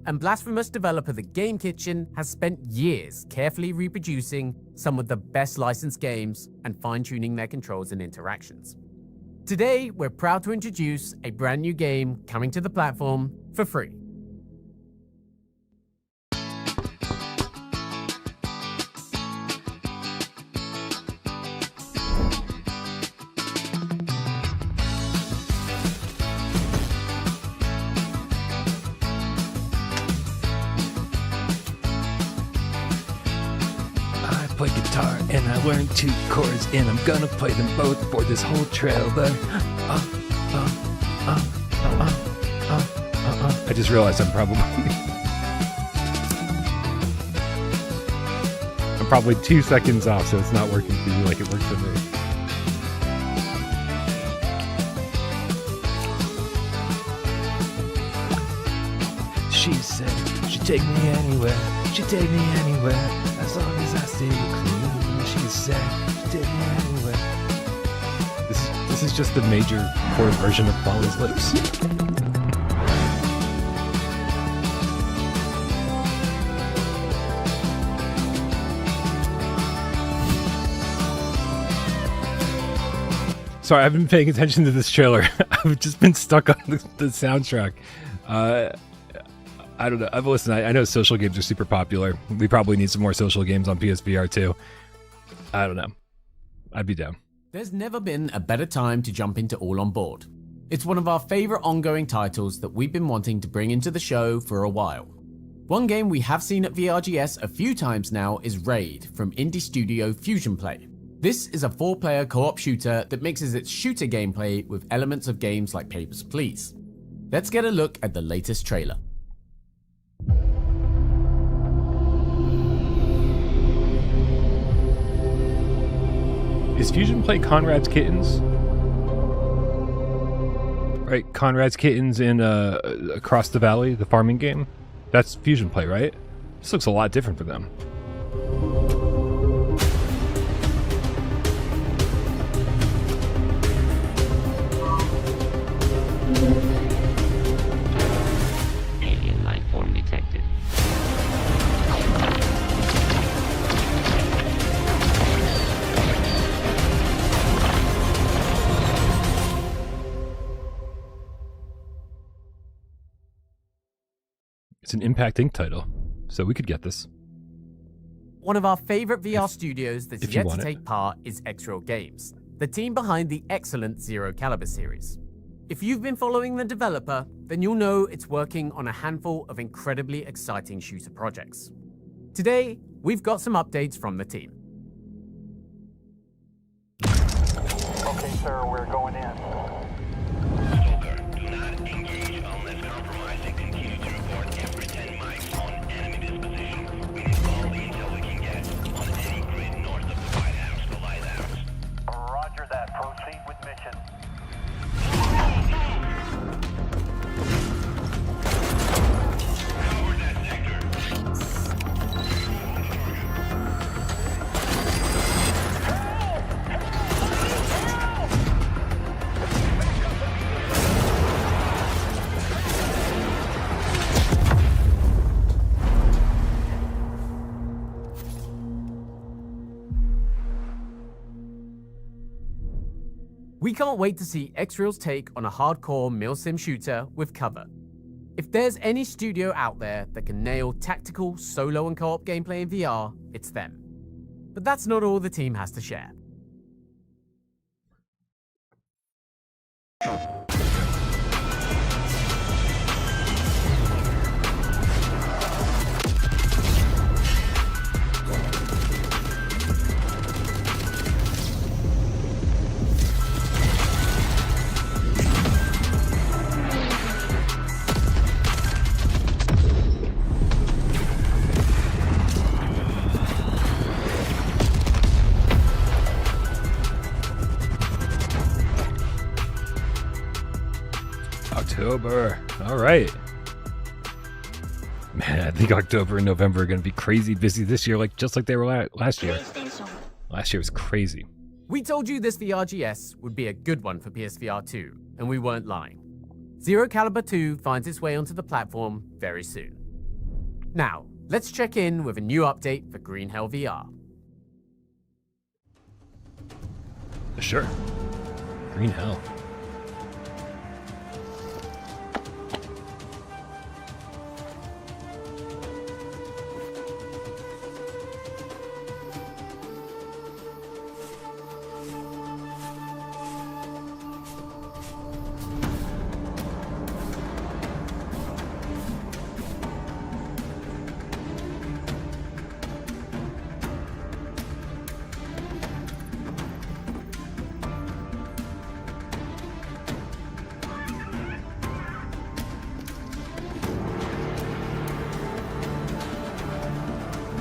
And Blasphemous developer The Game Kitchen has spent years carefully reproducing some of the best licensed games and fine-tuning their controls and interactions. Today, we're proud to introduce a brand new game coming to the platform for free. Play guitar and I learned 2 chords and I'm gonna play them both for this whole trailer. I just realized I'm probably 2 seconds off, so it's not working for you like it worked for me. She said she'd take me anywhere, she'd take me anywhere, as long as I stay clean. She said she'd take me anywhere. This is just the major chord version of Fallen's Lips. Sorry, I've been paying attention to this trailer. I've just been stuck on the soundtrack. I don't know. I know social games are super popular. We probably need some more social games on PSVR too. I don't know. I'd be down. There's never been a better time to jump into All on Board. It's one of our favorite ongoing titles that we've been wanting to bring into the show for a while. One game we have seen at VRGS a few times now is Raid from indie studio Fusion Play. This is a 4-player co-op shooter that mixes its shooter gameplay with elements of games like Papers, Please. Let's get a look at the latest trailer. Is Fusion Play Conrad's Kittens? Right, Conrad's Kittens in Across the Valley, the farming game? That's Fusion Play, right? This looks a lot different for them. Alien life form detected. It's an Impact Inc. title, so we could get this. One of our favorite VR studios that's yet to take part is X-Rail Games, the team behind the excellent Zero Caliber series. If you've been following the developer, then you'll know it's working on a handful of incredibly exciting shooter projects. Today, we've got some updates from the team. Okay, sir, we're going in. Roger that. Proceed with mission. We can't wait to see X-Rail's take on a hardcore milsim shooter with cover. If there's any studio out there that can nail tactical, solo and co-op gameplay in VR, it's them. But that's not all the team has to share. October. All right. Man, I think October and November are going to be crazy busy this year, just like they were last year. Last year was crazy. We told you this VRGS would be a good one for PSVR 2, and we weren't lying. Zero Caliber 2 finds its way onto the platform very soon. Now, let's check in with a new update for Green Hell VR. Sure. Green Hell.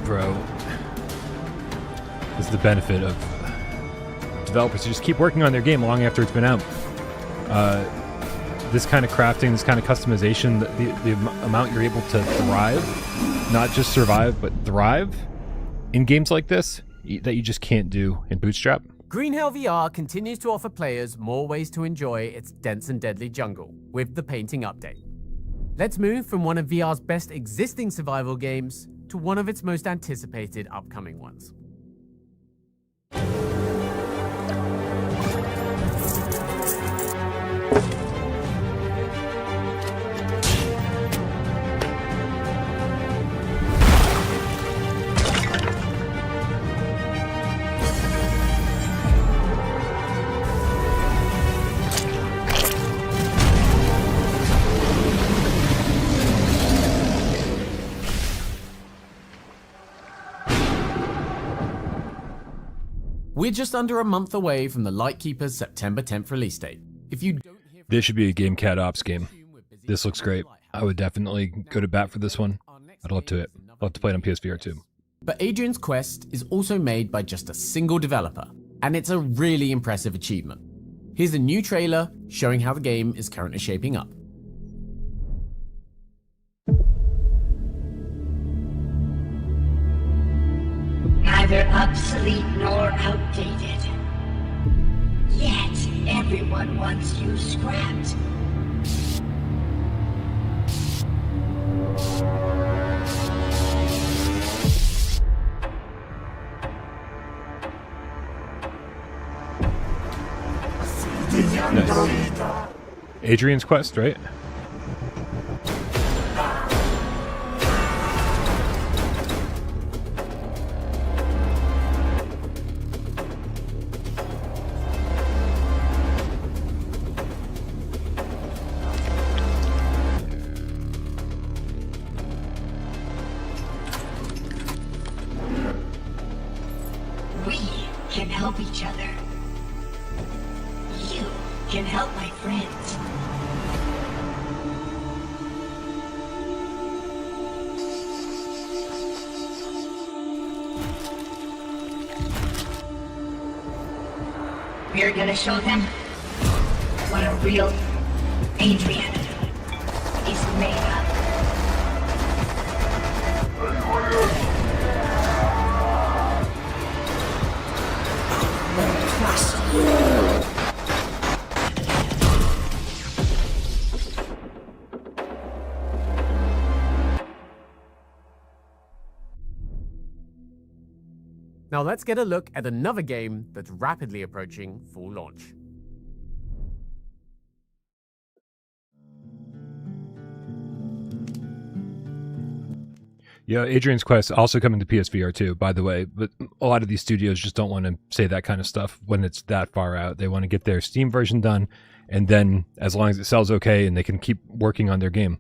Bro, this is the benefit of developers who just keep working on their game long after it's been out. This kind of crafting, this kind of customization, the amount you're able to thrive, not just survive, but thrive in games like this that you just can't do in Bootstrap. Green Hell VR continues to offer players more ways to enjoy its dense and deadly jungle with the painting update. Let's move from one of VR's best existing survival games to one of its most anticipated upcoming ones. We're just under a month away from the Lightkeeper's September 10th release date. If you don't hear from This should be a Game Cat Ops game. This looks great. I would definitely go to bat for this one. I'd love to play it on PSVR too. But Adrian's Quest is also made by just a single developer, and it's a really impressive achievement. Here's a new trailer showing how the game is currently shaping up. Neither obsolete nor outdated. Yet everyone wants you scrapped. Nice. Adrian's Quest, right? We can help each other. You can help my friends. We're gonna show them what a real Adrian is made of. Now let's get a look at another game that's rapidly approaching full launch. Yeah, Adrian's Quest also coming to PSVR too, by the way. But a lot of these studios just don't want to say that kind of stuff when it's that far out. They want to get their Steam version done, and then as long as it sells okay and they can keep working on their game,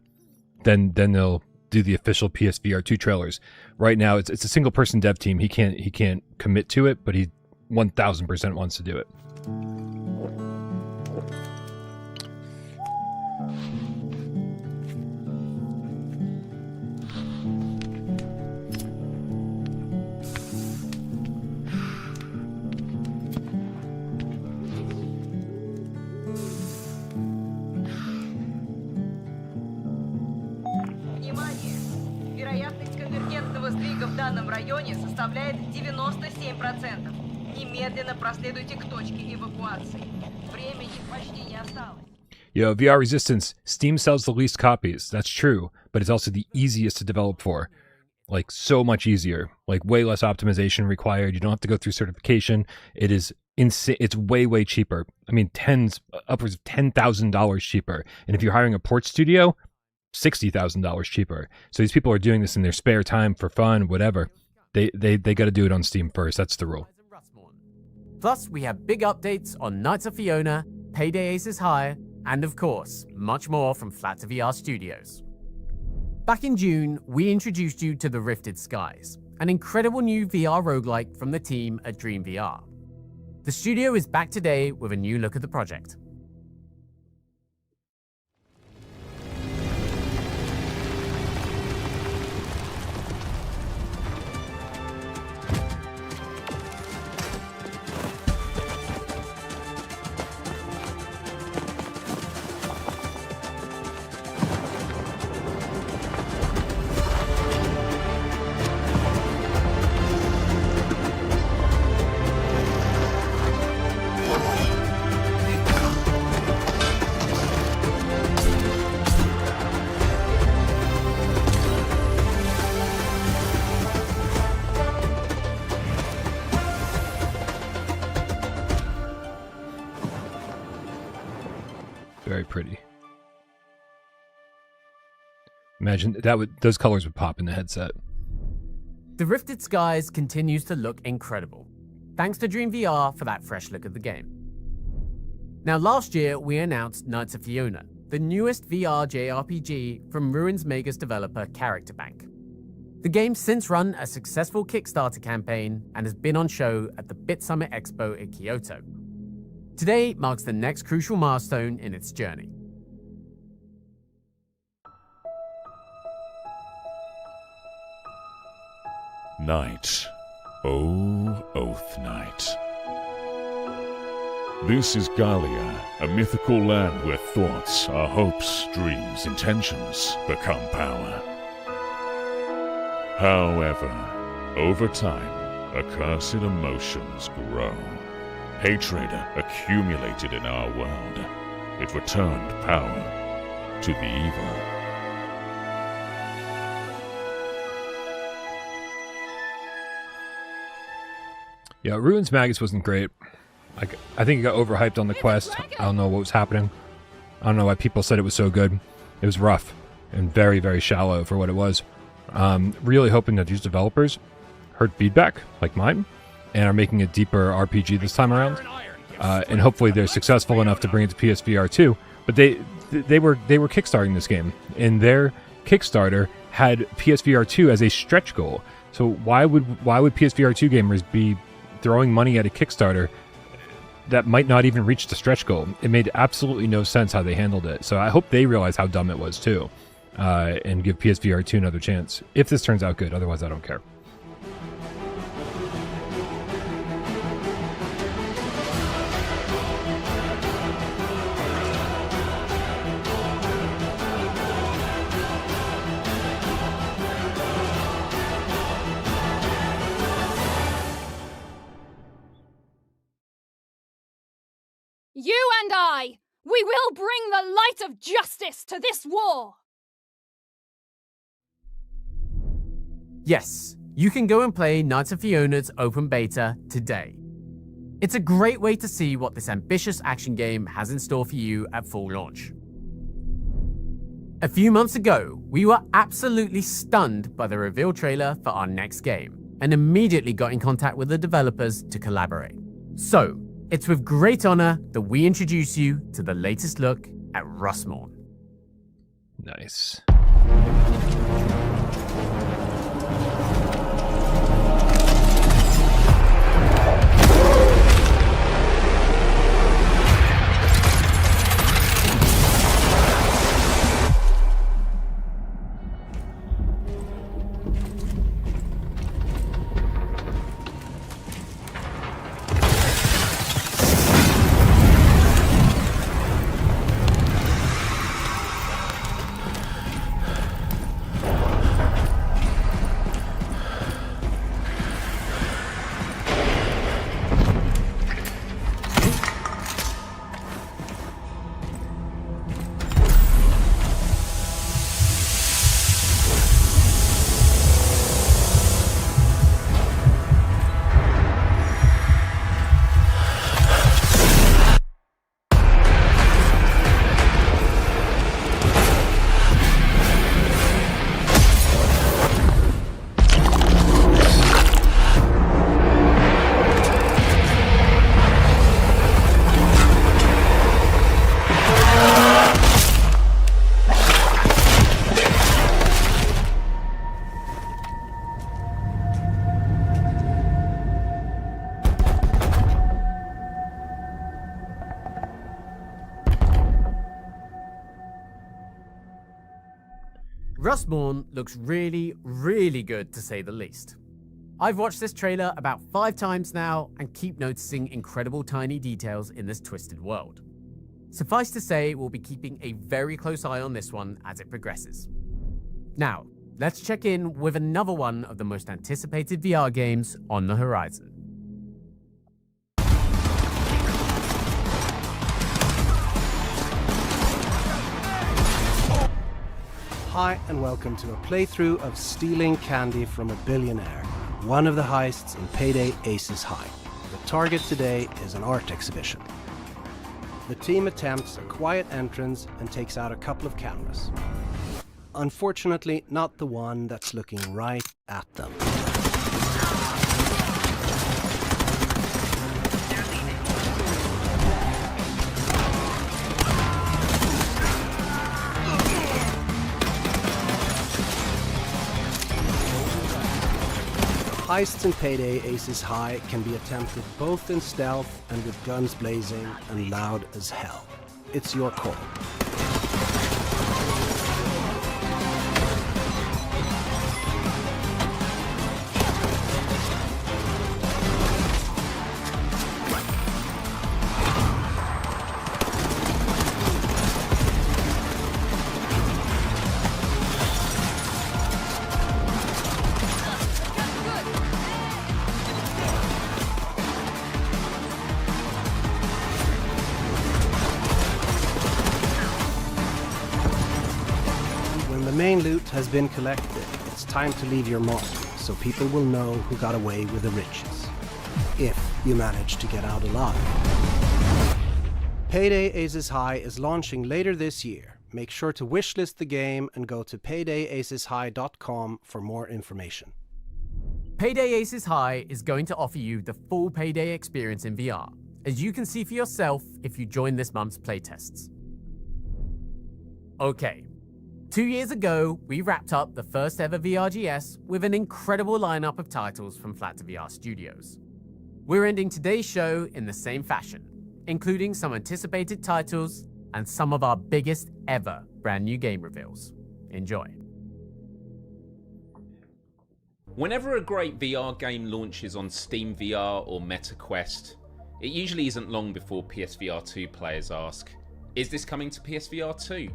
then they'll do the official PSVR 2 trailers. Right now, it's a single person dev team. He can't commit to it, but he 1000% wants to do it. Вероятность конвергентного сдвига в данном районе составляет 97%. Немедленно проследуйте к точке эвакуации. Времени почти не осталось. VR Resistance, Steam sells the least copies. That's true, but it's also the easiest to develop for. Like, so much easier. Like, way less optimization required. You don't have to go through certification. It is insane. It's way cheaper. I mean, upwards of $10,000 cheaper. And if you're hiring a port studio, $60,000 cheaper. So these people are doing this in their spare time for fun, whatever. They got to do it on Steam first. That's the rule. Plus, we have big updates on Knights of Fiona, Payday Ace is High, and of course, much more from Flat to VR Studios. Back in June, we introduced you to The Rifted Skies, an incredible new VR roguelike from the team at Dream VR. The studio is back today with a new look at the project. Very pretty. Imagine those colors would pop in the headset. The Rifted Skies continues to look incredible. Thanks to Dream VR for that fresh look at the game. Now, last year we announced Knights of Fiona, the newest VR JRPG from Ruins Mega's developer Character Bank. The game's since run a successful Kickstarter campaign and has been on show at the Bit Summit Expo in Kyoto. Today marks the next crucial milestone in its journey. Night. Oh, Oath Night. This is Galia, a mythical land where thoughts, our hopes, dreams, intentions become power. However, over time, accursed emotions grow. Hatred accumulated in our world. It returned power to the evil. Yeah, Ruins Magus wasn't great. I think it got overhyped on the quest. I don't know what was happening. I don't know why people said it was so good. It was rough and very, very shallow for what it was. Really hoping that these developers heard feedback, like mine, and are making a deeper RPG this time around. And hopefully they're successful enough to bring it to PSVR 2. But they were kickstarting this game, and their Kickstarter had PSVR 2 as a stretch goal. So why would PSVR 2 gamers be throwing money at a Kickstarter that might not even reach the stretch goal? It made absolutely no sense how they handled it. So I hope they realize how dumb it was too, and give PSVR 2 another chance if this turns out good. Otherwise, I don't care. You and I, we will bring the light of justice to this war! Yes, you can go and play Knights of Fiona's open beta today. It's a great way to see what this ambitious action game has in store for you at full launch. A few months ago, we were absolutely stunned by the reveal trailer for our next game, and immediately got in contact with the developers to collaborate. So, it's with great honor that we introduce you to the latest look at Rustmorn. Nice. Rustmorn looks really, really good to say the least. I've watched this trailer about 5 times now and keep noticing incredible tiny details in this twisted world. Suffice to say, we'll be keeping a very close eye on this one as it progresses. Now, let's check in with another one of the most anticipated VR games on the horizon. Hi and welcome to a playthrough of Stealing Candy from a Billionaire, one of the heists in Payday Aces High. The target today is an art exhibition. The team attempts a quiet entrance and takes out a couple of cameras. Unfortunately, not the one that's looking right at them. heists in Payday Aces High can be attempted both in stealth and with guns blazing and loud as hell. It's your call. The main loot has been collected. It's time to leave your mark, so people will know who got away with the riches. If you manage to get out alive. Payday Aces High is launching later this year. Make sure to wishlist the game and go to paydayaceshigh.com for more information. Payday Aces High is going to offer you the full Payday experience in VR, as you can see for yourself if you join this month's playtests. Okay. 2 years ago, we wrapped up the first ever VRGS with an incredible lineup of titles from Flat2VR Studios. We're ending today's show in the same fashion, including some anticipated titles and some of our biggest ever brand new game reveals. Enjoy. Whenever a great VR game launches on Steam VR or MetaQuest, it usually isn't long before PSVR 2 players ask, is this coming to PSVR 2?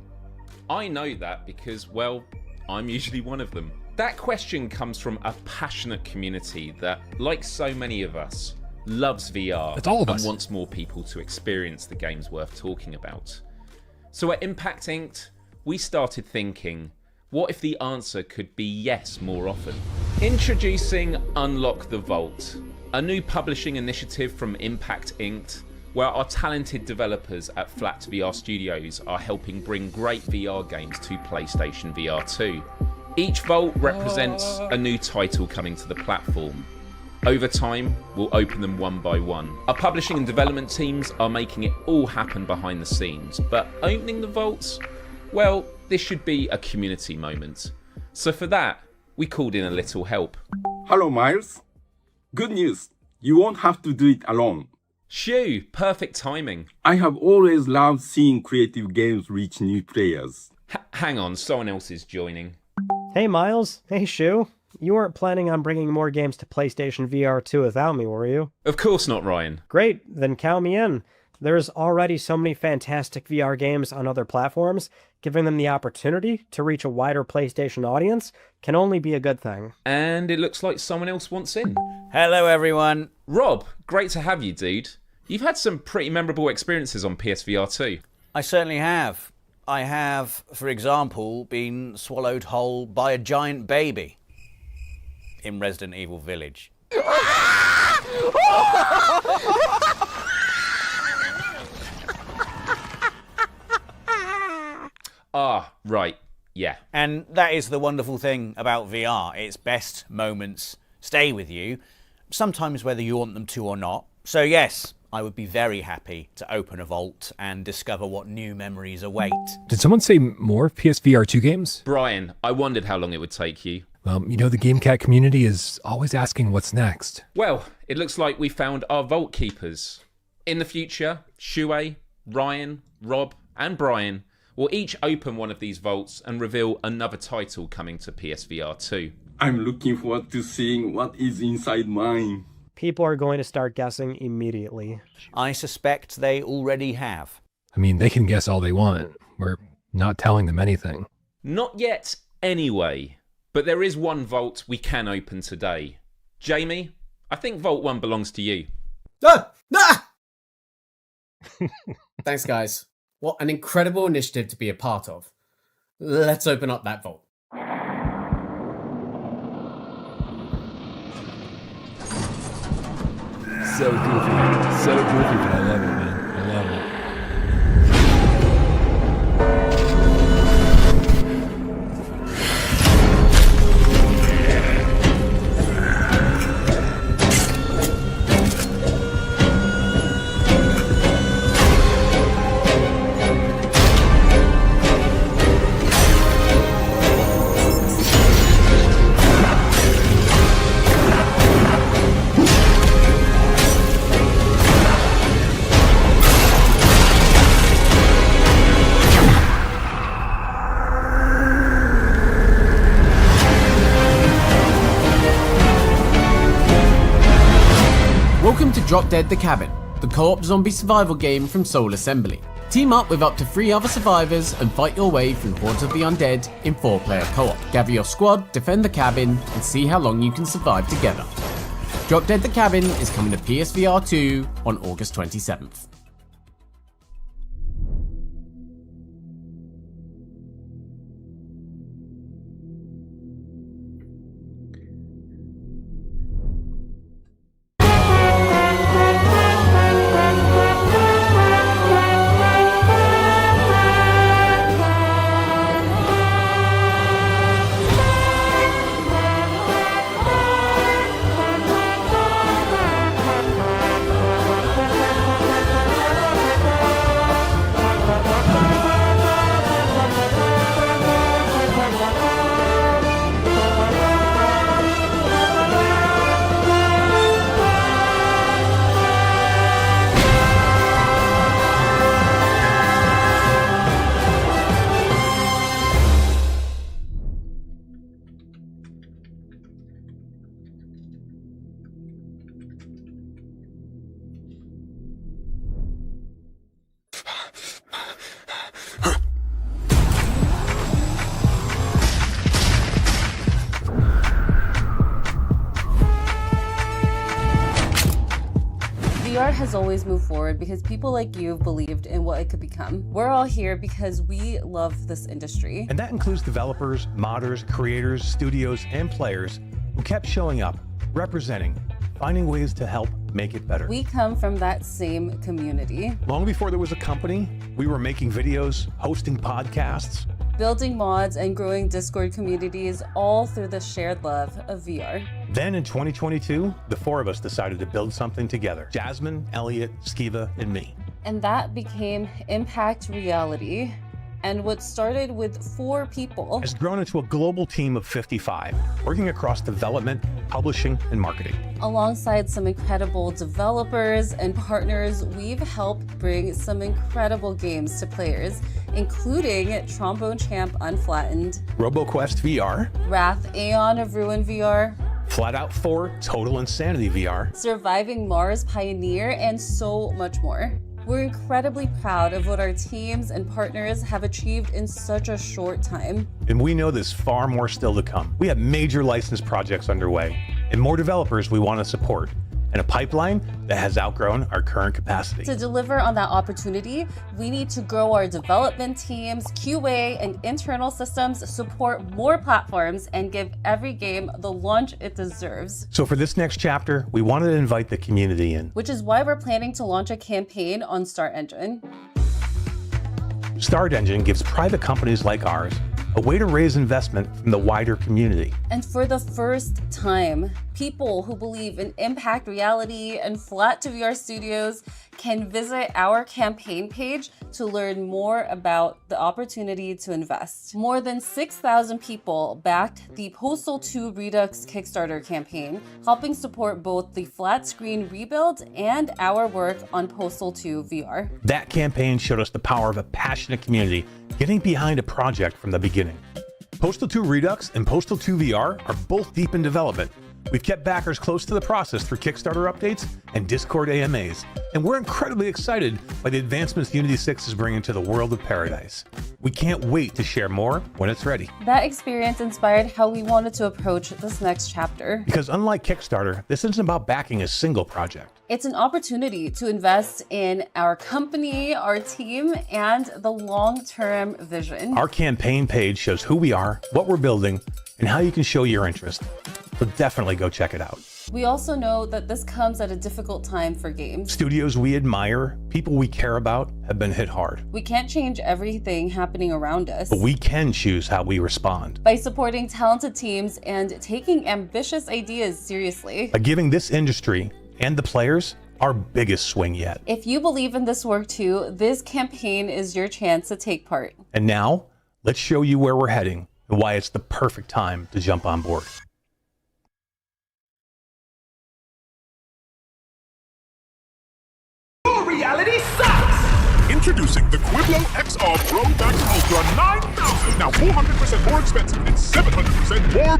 I know that because, well, I'm usually one of them. That question comes from a passionate community that, like so many of us, loves VR It's all of and us. wants more people to experience the games worth talking about. So at Impact Inked, we started thinking, what if the answer could be yes more often? Introducing Unlock the Vault, a new publishing initiative from Impact Inked, where our talented developers at Flat2VR Studios are helping bring great VR games to PlayStation VR 2. Each vault represents a new title coming to the platform. Over time, we'll open them one by one. Our publishing and development teams are making it all happen behind the scenes, but opening the vaults, well, this should be a community moment. So for that, we called in a little help. Hello, Miles. Good news. You won't have to do it alone. Shoo, perfect timing. I have always loved seeing creative games reach new players. Hang on, someone else is joining. Hey Miles, hey Shu. You weren't planning on bringing more games to PlayStation VR 2 without me, were you? Of course not, Ryan. Great, then count me in. There's already so many fantastic VR games on other platforms, giving them the opportunity to reach a wider PlayStation audience can only be a good thing. And it looks like someone else wants in. Hello everyone. Rob, great to have you, dude. You've had some pretty memorable experiences on PSVR 2. I certainly have. I have, for example, been swallowed whole by a giant baby in Resident Evil Village. Ah, right, yeah. And that is the wonderful thing about VR. Its best moments stay with you, sometimes whether you want them to or not. So yes, I would be very happy to open a vault and discover what new memories await. Did someone say more PSVR 2 games? Brian, I wondered how long it would take you. Well, you know, the GameCat community is always asking what's next. Well, it looks like we found our vault keepers. In the future, Shuei, Ryan, Rob, and Brian will each open one of these vaults and reveal another title coming to PSVR 2. I'm looking forward to seeing what is inside mine. People are going to start guessing immediately. I suspect they already have. I mean, they can guess all they want. We're not telling them anything. Not yet, anyway. But there is one vault we can open today. Jamie, I think Vault 1 belongs to you. Thanks, guys. What an incredible initiative to be a part of. Let's open up that vault. So goofy. So goofy, but I love it, man. I love it. Drop Dead the Cabin, the co-op zombie survival game from Soul Assembly. Team up with up to 3 other survivors and fight your way through Hordes of the Undead in 4-player co-op. Gather your squad, defend the cabin, and see how long you can survive together. Drop Dead the Cabin is coming to PSVR 2 on August 27th. VR has always moved forward because people like you have believed in what it could become. We're all here because we love this industry. And that includes developers, modders, creators, studios, and players who kept showing up, representing, finding ways to help make it better. We come from that same community. Long before there was a company, we were making videos, hosting podcasts, building mods and growing Discord communities, all through the shared love of VR. Then in 2022, the 4 of us decided to build something together. Jasmine, Elliot, Skiva, and me. And that became Impact Reality. And what started with 4 people has grown into a global team of 55, working across development, publishing, and marketing. Alongside some incredible developers and partners, we've helped bring some incredible games to players, including Trombone Champ Unflattened, RoboQuest VR, Wrath Aeon of Ruin VR, Flat Out 4 Total Insanity VR, Surviving Mars Pioneer, and so much more. We're incredibly proud of what our teams and partners have achieved in such a short time. And we know there's far more still to come. We have major license projects underway and more developers we want to support, and a pipeline that has outgrown our current capacity. To deliver on that opportunity, we need to grow our development teams, QA, and internal systems, support more platforms, and give every game the launch it deserves. So for this next chapter, we wanted to invite the community in. Which is why we're planning to launch a campaign on Start Engine. Start Engine gives private companies like ours a way to raise investment from the wider community. And for the first time, people who believe in Impact Reality and Flat to VR Studios can visit our campaign page to learn more about the opportunity to invest. More than 6,000 people backed the Postal 2 Redux Kickstarter campaign, helping support both the flat screen rebuild and our work on Postal 2 VR. That campaign showed us the power of a passionate community getting behind a project from the beginning. Postal 2 Redux and Postal 2 VR are both deep in development. We've kept backers close to the process through Kickstarter updates and Discord AMAs, and we're incredibly excited by the advancements Unity 6 is bringing to the world of Paradise. We can't wait to share more when it's ready. That experience inspired how we wanted to approach this next chapter. Because unlike Kickstarter, this isn't about backing a single project. It's an opportunity to invest in our company, our team, and the long-term vision. Our campaign page shows who we are, what we're building, and how you can show your interest. So definitely go check it out. We also know that this comes at a difficult time for games. Studios we admire, people we care about, have been hit hard. We can't change everything happening around us. But we can choose how we respond. By supporting talented teams and taking ambitious ideas seriously. By giving this industry and the players our biggest swing yet. If you believe in this work too, this campaign is your chance to take part. And now, let's show you where we're heading and why it's the perfect time to jump on board. Reality sucks! Introducing the Quiblo XR Pro Max Ultra 9000. Now 400% more expensive and 700% more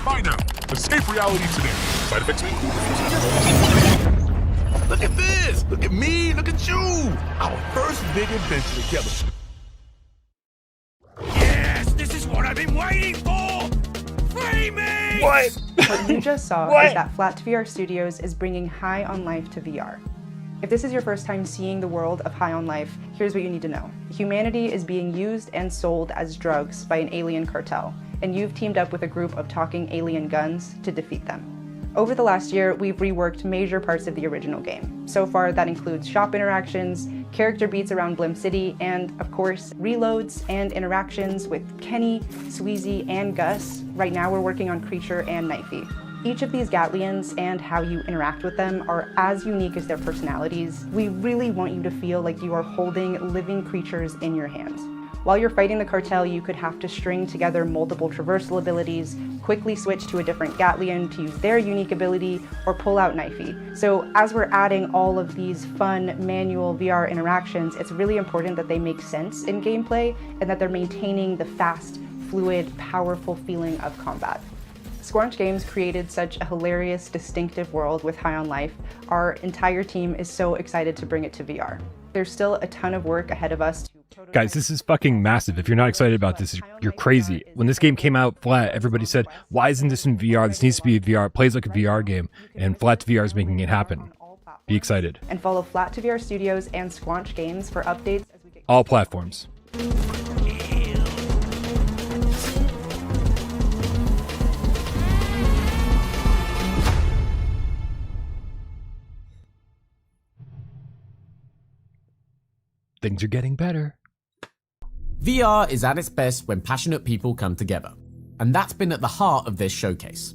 buy now. Escape reality today. Side effects may include refusal. Look at this! Look at me! Look at you! Our first big adventure together. Yes, this is what I've been waiting for! Free me! What? What you just saw is that Flat VR Studios is bringing High on Life to VR. If this is your first time seeing the world of High on Life, here's what you need to know. Humanity is being used and sold as drugs by an alien cartel, and you've teamed up with a group of talking alien guns to defeat them. Over the last year, we've reworked major parts of the original game. So far, that includes shop interactions, character beats around Blim City, and of course, reloads and interactions with Kenny, Sweezy, and Gus. Right now, we're working on Creature and Knifey. Each of these Gatlians and how you interact with them are as unique as their personalities. We really want you to feel like you are holding living creatures in your hands. While you're fighting the cartel, you could have to string together multiple traversal abilities, quickly switch to a different Gatlian to use their unique ability, or pull out Knifey. So as we're adding all of these fun manual VR interactions, it's really important that they make sense in gameplay and that they're maintaining the fast, fluid, powerful feeling of combat. Squanch Games created such a hilarious, distinctive world with High on Life. Our entire team is so excited to bring it to VR. There's still a ton of work ahead of us. Guys, this is fucking massive. If you're not excited about this, you're crazy. When this game came out flat, everybody said, why isn't this in VR? This needs to be a VR. It plays like a VR game. And Flat to VR is making it happen. Be excited. And follow Flat to VR Studios and Squanch Games for updates as we get all platforms. Things are getting better. VR is at its best when passionate people come together, and that's been at the heart of this showcase.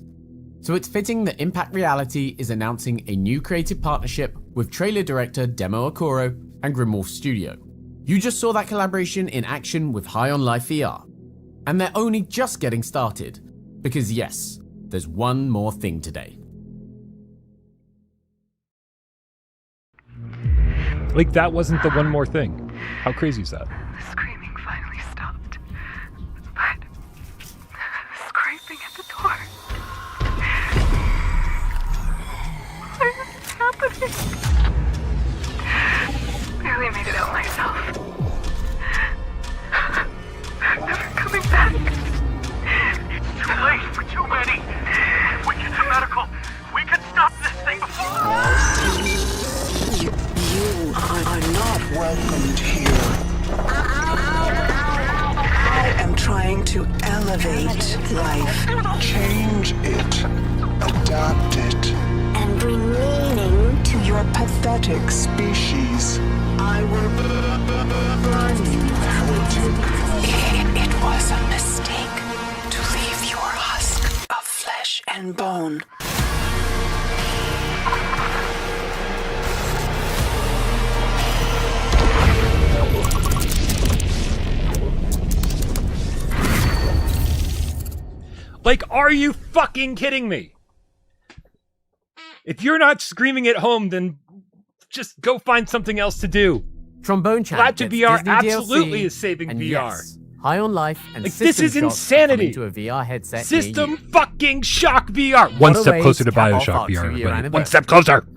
So it's fitting that Impact Reality is announcing a new creative partnership with trailer director Demo Okoro and Grimwolf Studio. You just saw that collaboration in action with High on Life VR, and they're only just getting started, because yes, there's one more thing today. Like, that wasn't the one more thing. How crazy is that? The screaming finally stopped. But the scraping at the door. What is happening? Barely made it out myself. Never coming back. It's too late for too many. If we get to medical, we can stop this thing before. You are not welcomed here. I am trying to elevate life. Change it. Adapt it. And bring meaning to your pathetic species. I will burn you, heretic. It was a mistake to leave your husk of flesh and bone. Like, are you fucking kidding me? If you're not screaming at home, then just go find something else to do. Trombone Chat Flat to VR Disney absolutely DLC, is saving and VR. Yes, High on Life and Like, System this is Shock insanity. to a VR headset near System you. fucking Shock VR. What One a step way closer to cap off Bioshock our VR, 2-year everybody. One anniversary. step closer.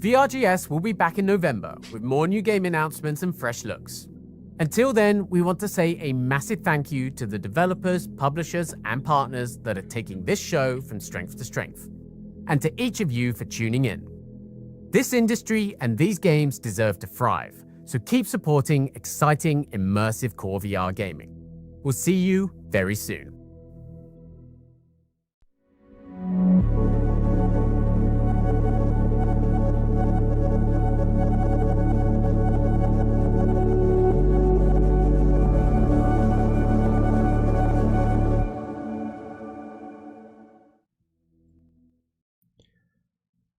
VRGS will be back in November with more new game announcements and fresh looks. Until then, we want to say a massive thank you to the developers, publishers, and partners that are taking this show from strength to strength, and to each of you for tuning in. This industry and these games deserve to thrive, so keep supporting exciting, immersive core VR gaming. We'll see you very soon.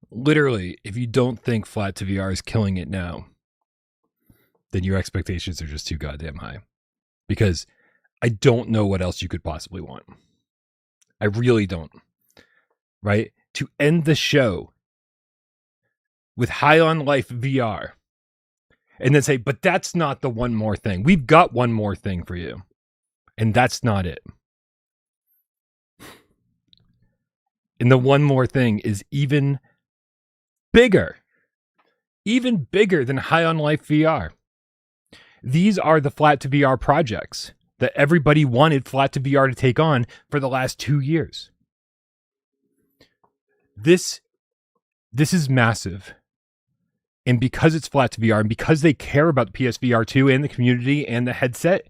Literally, if you don't think Flat to VR is killing it now, then your expectations are just too goddamn high. Because I don't know what else you could possibly want. I really don't. Right? To end the show with High on Life VR and then say, but that's not the one more thing. We've got one more thing for you. And that's not it. And the one more thing is even bigger even bigger than High on Life VR. These are the flat to VR projects that everybody wanted flat to VR to take on for the last 2 years. This is massive. And because it's flat to VR and because they care about the PSVR 2 and the community and the headset,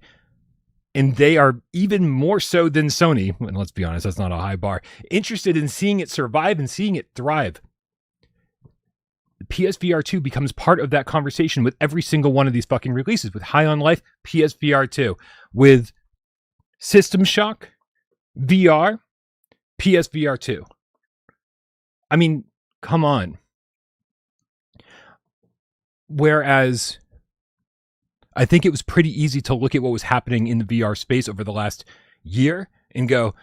and they are even more so than Sony, and let's be honest, that's not a high bar, interested in seeing it survive and seeing it thrive. PSVR 2 becomes part of that conversation with every single one of these fucking releases, with High on Life, PSVR 2, with System Shock, VR, PSVR 2. I mean, come on. Whereas I think it was pretty easy to look at what was happening in the VR space over the last year and go,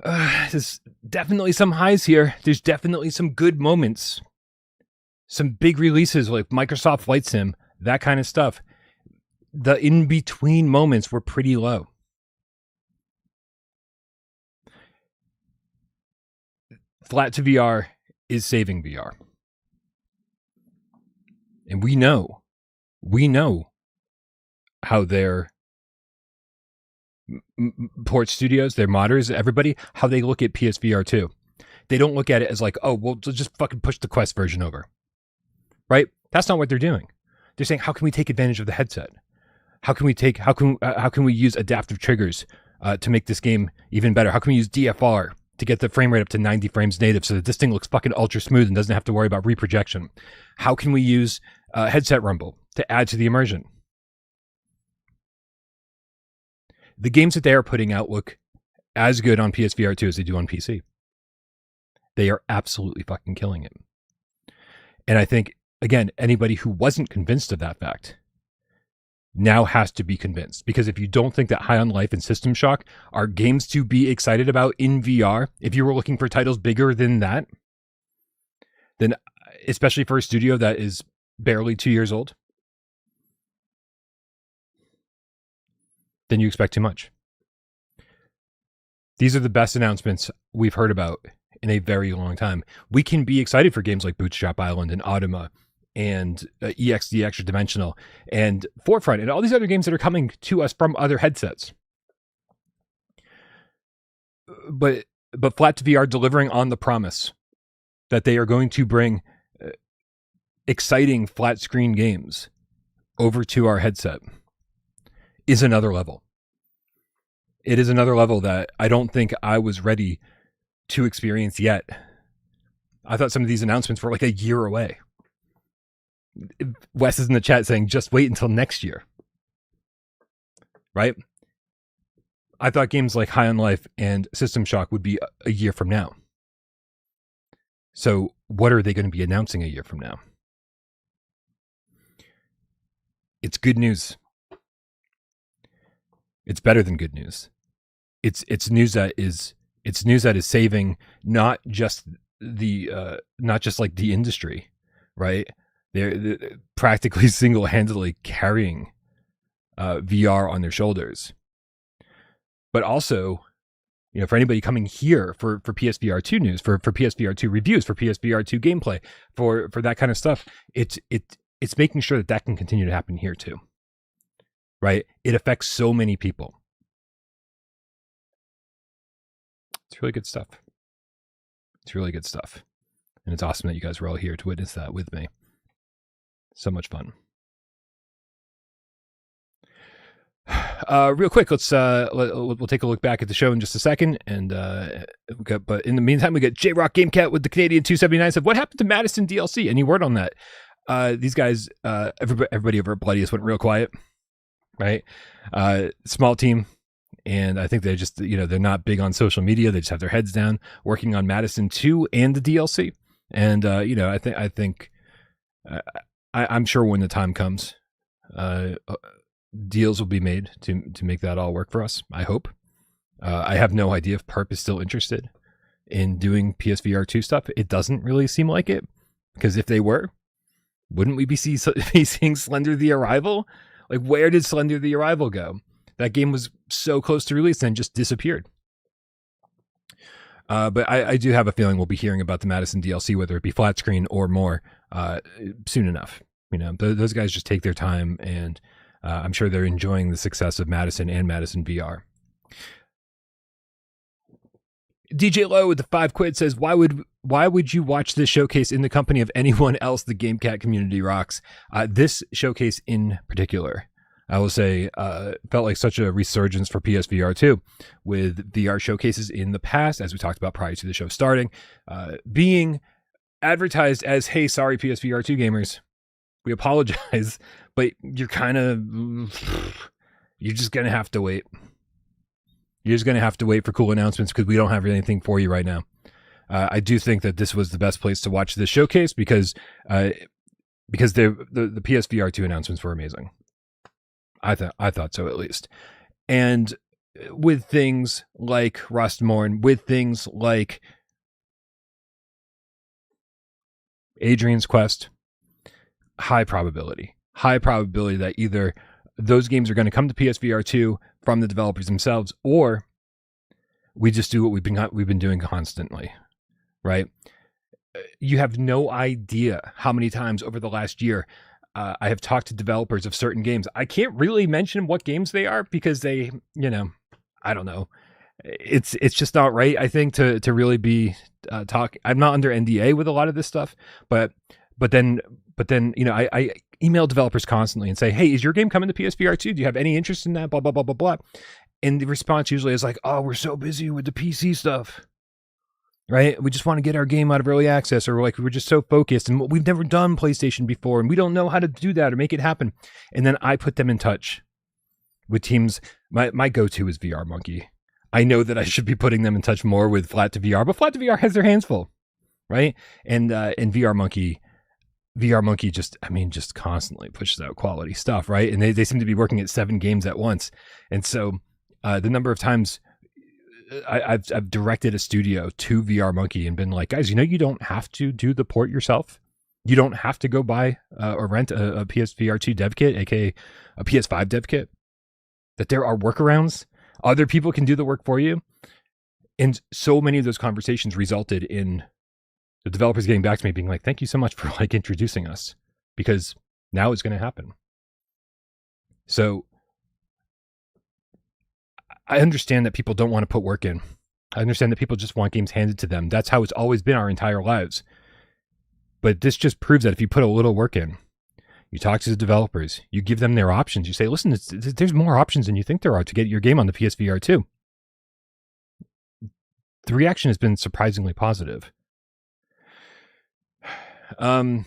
there's definitely some highs here. There's definitely some good moments. Some big releases like Microsoft Flight Sim, that kind of stuff. The in-between moments were pretty low. Flat to VR is saving VR. And we know how their port studios, their modders, everybody, how they look at PSVR 2. They don't look at it as like, oh, we'll just fucking push the Quest version over. Right? That's not what they're doing. They're saying, how can we take advantage of the headset? How can we use adaptive triggers to make this game even better? How can we use DFR to get the frame rate up to 90 frames native so that this thing looks fucking ultra smooth and doesn't have to worry about reprojection? How can we use headset rumble to add to the immersion? The games that they are putting out look as good on PSVR 2 as they do on PC. They are absolutely fucking killing it. And I think, again, anybody who wasn't convinced of that fact now has to be convinced. Because if you don't think that High on Life and System Shock are games to be excited about in VR, if you were looking for titles bigger than that, then especially for a studio that is barely 2 years old, then you expect too much. These are the best announcements we've heard about in a very long time. We can be excited for games like Bootstrap Island and Automa and EXD Extra Dimensional and Forefront and all these other games that are coming to us from other headsets. But Flat to VR delivering on the promise that they are going to bring exciting flat screen games over to our headset is another level. It is another level that I don't think I was ready to experience yet. I thought some of these announcements were like a year away. Wes is in the chat saying, just wait until next year. Right? I thought games like High on Life and System Shock would be a year from now. So what are they going to be announcing a year from now? It's good news. It's better than good news. It's news that is saving not just like the industry, right? They're practically single-handedly carrying VR on their shoulders. But also, you know, for anybody coming here for PSVR 2 news, for PSVR 2 reviews, for PSVR 2 gameplay, for that kind of stuff, it's making sure that can continue to happen here too. Right? It affects so many people. It's really good stuff. It's really good stuff. And it's awesome that you guys were all here to witness that with me. So much fun. Real quick, we'll take a look back at the show in just a second. And but in the meantime, we got J-Rock GameCat with the Canadian 279 said, what happened to Madison DLC? Any word on that? These guys, everybody over at Bloodiest went real quiet. Right? Small team. And I think they just, they're not big on social media. They just have their heads down working on Madison 2 and the DLC. And, I'm sure when the time comes, deals will be made to make that all work for us. I hope. I have no idea if Perp is still interested in doing PSVR 2 stuff. It doesn't really seem like it, because if they were, wouldn't we be seeing Slender the Arrival? Like, where did Slender the Arrival go? That game was so close to release and just disappeared. But I do have a feeling we'll be hearing about the Madison DLC, whether it be flat screen or more, soon enough. Those guys just take their time, and I'm sure they're enjoying the success of Madison and Madison VR. DJ Lowe with the 5 quid says, why would you watch this showcase in the company of anyone else? The GameCat community rocks. This showcase in particular, I will say, felt like such a resurgence for PSVR 2, with VR showcases in the past, as we talked about prior to the show starting, being advertised as, hey, sorry, PSVR 2 gamers, we apologize, but you're just going to have to wait. You're just going to have to wait for cool announcements because we don't have anything for you right now. I do think that this was the best place to watch this showcase because the PSVR 2 announcements were amazing. I thought so, at least. And with things like Rustmorn, with things like Adrian's Quest, high probability that either those games are going to come to PSVR 2 from the developers themselves, or we just do what we've been doing constantly, right? You have no idea how many times over the last year I have talked to developers of certain games. I can't really mention what games they are because they, I don't know. It's just not right, I think, to really be talking. I'm not under NDA with a lot of this stuff, but then I email developers constantly and say, hey, is your game coming to PSVR 2? Do you have any interest in that? Blah, blah, blah, blah, blah. And the response usually is like, oh, we're so busy with the PC stuff, right? We just want to get our game out of early access, or like, we're just so focused and we've never done PlayStation before and we don't know how to do that or make it happen. And then I put them in touch with teams. My go-to is VR Monkey. I know that I should be putting them in touch more with Flat to VR, but Flat to VR has their hands full, right? And VR Monkey just constantly pushes out quality stuff, right? And they seem to be working at 7 games at once. And so the number of times I've directed a studio to VR Monkey and been like, guys, you don't have to do the port yourself. You don't have to go buy or rent a PSVR 2 dev kit, aka a PS5 dev kit. That there are workarounds. Other people can do the work for you. And so many of those conversations resulted in the developers getting back to me being like, thank you so much for introducing us, because now it's going to happen. So I understand that people don't want to put work in. I understand that people just want games handed to them. That's how it's always been our entire lives. But this just proves that if you put a little work in, you talk to the developers, you give them their options. You say, listen, there's more options than you think there are to get your game on the PSVR 2. The reaction has been surprisingly positive. Yeah,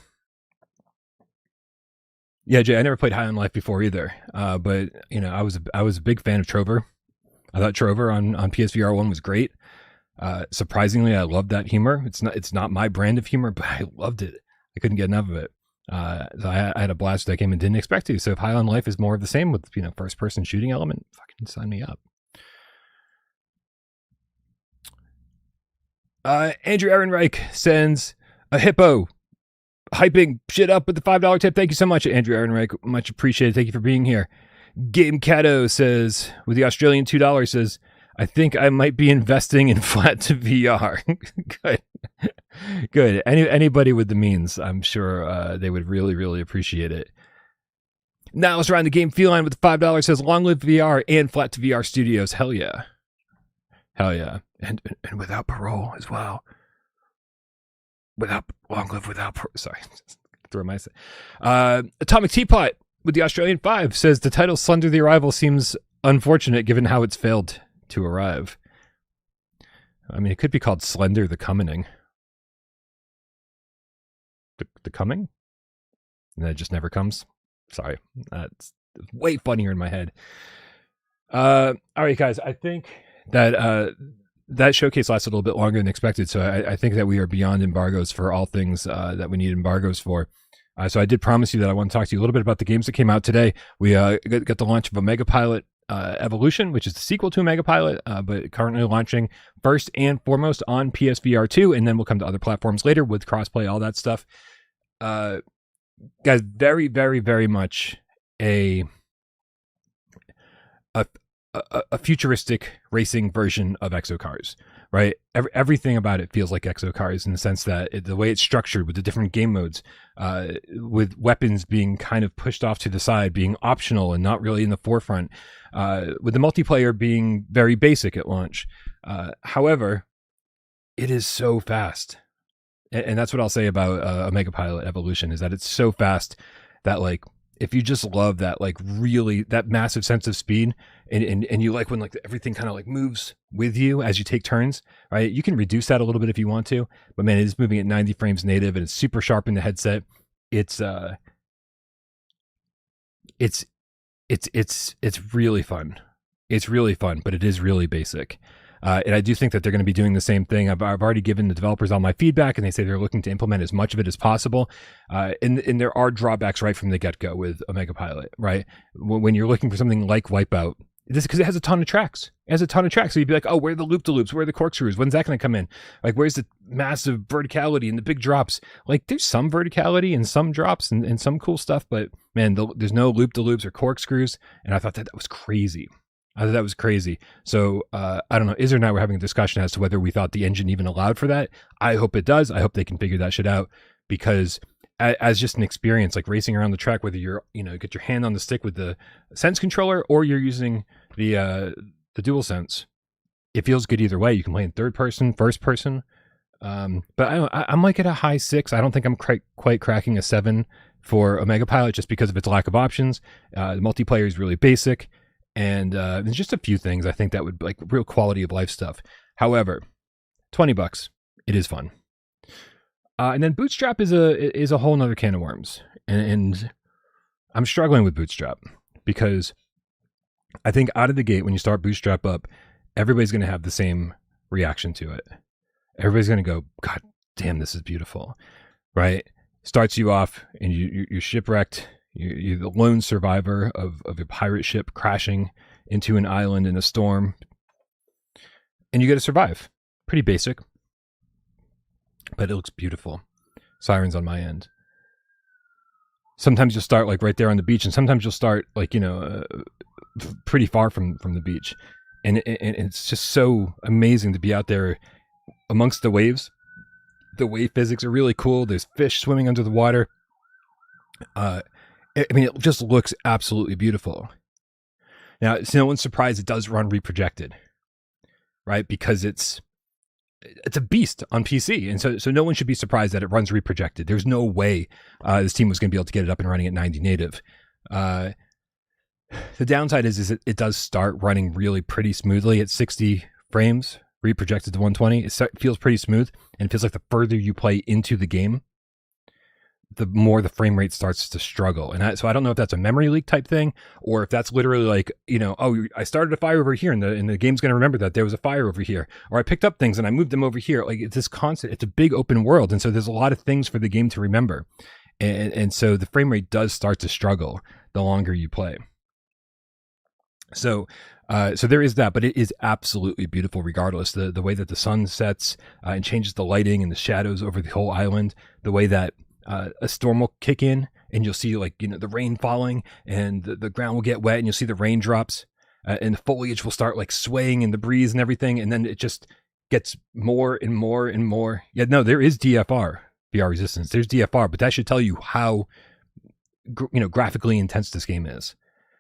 Jay, I never played High on Life before either. But I was a big fan of Trover. I thought Trover on PSVR 1 was great. Surprisingly, I loved that humor. It's not my brand of humor, but I loved it. I couldn't get enough of it. So I had a blast with that game and didn't expect to. So if High on Life is more of the same with first person shooting element, fucking sign me up. Andrew Ehrenreich sends a hippo hyping shit up with the $5 tip. Thank you so much, Andrew Ehrenreich. Much appreciated. Thank you for being here. Game Cato says, with the Australian $2, says, I think I might be investing in Flat to VR. Good. Anybody with the means, I'm sure they would really, really appreciate it. Now let's run the game Feline with the $5 says, long live VR and Flat to VR Studios. Hell yeah. Hell yeah. And without parole as well. Long live without parole. Sorry. Throw my Atomic Teapot with the Australian 5 says, the title Slender the Arrival seems unfortunate given how it's failed to arrive. I mean, it could be called Slender the Coming. The Coming? And that just never comes. Sorry. That's way funnier in my head. All right, guys. I think that that showcase lasted a little bit longer than expected. So I think that we are beyond embargoes for all things that we need embargoes for. So I did promise you that I want to talk to you a little bit about the games that came out today. We got the launch of Omega Pilot Evolution, which is the sequel to Omega Pilot, but currently launching first and foremost on PSVR 2, and then we'll come to other platforms later with crossplay, all that stuff. Guys, very, very, very much a a futuristic racing version of Exocars, right? Everything about it feels like Exocars in the sense that the way it's structured with the different game modes, with weapons being kind of pushed off to the side, being optional and not really in the forefront, with the multiplayer being very basic at launch. However, it is so fast. And that's what I'll say about Omega Pilot Evolution, is that it's so fast that, like, if you just love that, like, really that massive sense of speed, and you like when, like, everything kind of like moves with you as you take turns, right? You can reduce that a little bit if you want to, but man, it is moving at 90 frames native and it's super sharp in the headset. It's really fun. It's really fun, but it is really basic. And I do think that they're going to be doing the same thing. I've already given the developers all my feedback, and they say they're looking to implement as much of it as possible. And there are drawbacks right from the get-go with Omega Pilot, right? When you're looking for something like Wipeout, this because it has a ton of tracks. It has a ton of tracks. So you'd be like, oh, where are the loop-de-loops? Where are the corkscrews? When's that going to come in? Like, where's the massive verticality and the big drops? Like, there's some verticality and some drops and some cool stuff, but man, there's no loop-de-loops or corkscrews. And I thought that was crazy. I thought that was crazy. So I don't know. Izzer and I were having a discussion as to whether we thought the engine even allowed for that. I hope it does. I hope they can figure that shit out, because as just an experience, like racing around the track, whether you're, get your hand on the stick with the Sense controller or you're using the DualSense, it feels good either way. You can play in third person, first person. But I'm like at a high 6. I don't think I'm quite cracking a 7 for Omega Pilot just because of its lack of options. The multiplayer is really basic. And there's just a few things I think that would, like, real quality of life stuff. However, $20, it is fun. And then Bootstrap is a whole nother can of worms. And I'm struggling with Bootstrap because I think out of the gate, when you start Bootstrap up, everybody's going to have the same reaction to it. Everybody's going to go, God damn, this is beautiful, right? Starts you off and you're shipwrecked. You're the lone survivor of a pirate ship crashing into an island in a storm. And you got to survive. Pretty basic. But it looks beautiful. Sirens on my end. Sometimes you'll start like right there on the beach, and sometimes you'll start like, pretty far from the beach. And it's just so amazing to be out there amongst the waves. The wave physics are really cool. There's fish swimming under the water. It just looks absolutely beautiful. Now, it's no one's surprised it does run reprojected, right? Because it's a beast on PC, and so no one should be surprised that it runs reprojected. There's no way this team was going to be able to get it up and running at 90 native. The downside is it does start running really pretty smoothly at 60 frames, reprojected to 120. It feels pretty smooth, and it feels like the further you play into the game, the more the frame rate starts to struggle. And so I don't know if that's a memory leak type thing, or if that's literally like, I started a fire over here and the game's going to remember that there was a fire over here, or I picked up things and I moved them over here. Like, it's this constant, it's a big open world. And so there's a lot of things for the game to remember. And so the frame rate does start to struggle the longer you play. So there is that, but it is absolutely beautiful regardless. The way that the sun sets and changes the lighting and the shadows over the whole island, the way that a storm will kick in and you'll see the rain falling and the ground will get wet and you'll see the raindrops and the foliage will start like swaying in the breeze and everything. And then it just gets more and more and more. Yeah, no, there is DFR, VR resistance. There's DFR, but that should tell you how, graphically intense this game is,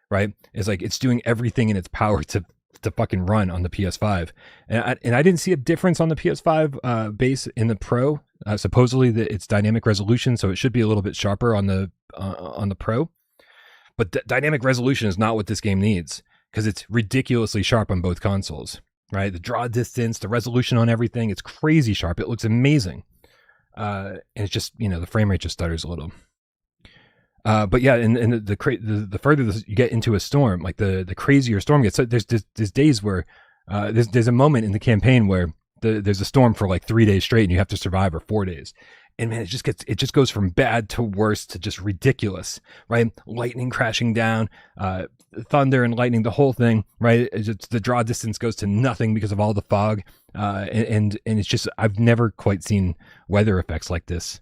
right? It's like, it's doing everything in its power to fucking run on the PS5. And I didn't see a difference on the PS5 base in the Pro. Supposedly it's dynamic resolution, so it should be a little bit sharper on the Pro. But dynamic resolution is not what this game needs, because it's ridiculously sharp on both consoles, right? The draw distance, the resolution on everything, it's crazy sharp. It looks amazing. And it's just, the frame rate just stutters a little. But yeah, and the further you get into a storm, like the crazier storm gets. So there's days where there's a moment in the campaign where there's a storm for like 3 days straight, and you have to survive, or 4 days. And man, it just goes from bad to worse to just ridiculous, right? Lightning crashing down, thunder and lightning, the whole thing, right? The draw distance goes to nothing because of all the fog, and it's just, I've never quite seen weather effects like this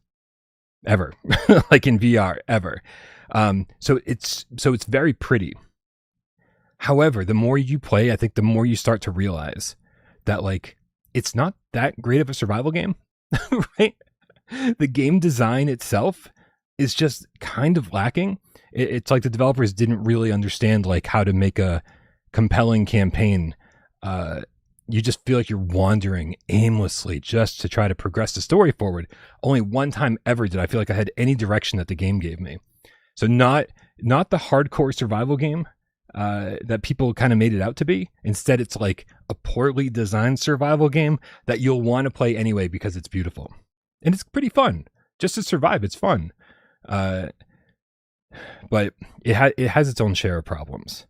ever, like in VR ever. So it's very pretty. However, the more you play, I think the more you start to realize that like it's not that great of a survival game, right? The game design itself is just kind of lacking. It's like the developers didn't really understand like how to make a compelling campaign. You just feel like you're wandering aimlessly just to try to progress the story forward. Only one time ever did I feel like I had any direction that the game gave me. So not the hardcore survival game that people kind of made it out to be. Instead, it's like a poorly designed survival game that you'll want to play anyway because it's beautiful. And it's pretty fun. Just to survive, it's fun. But it has its own share of problems.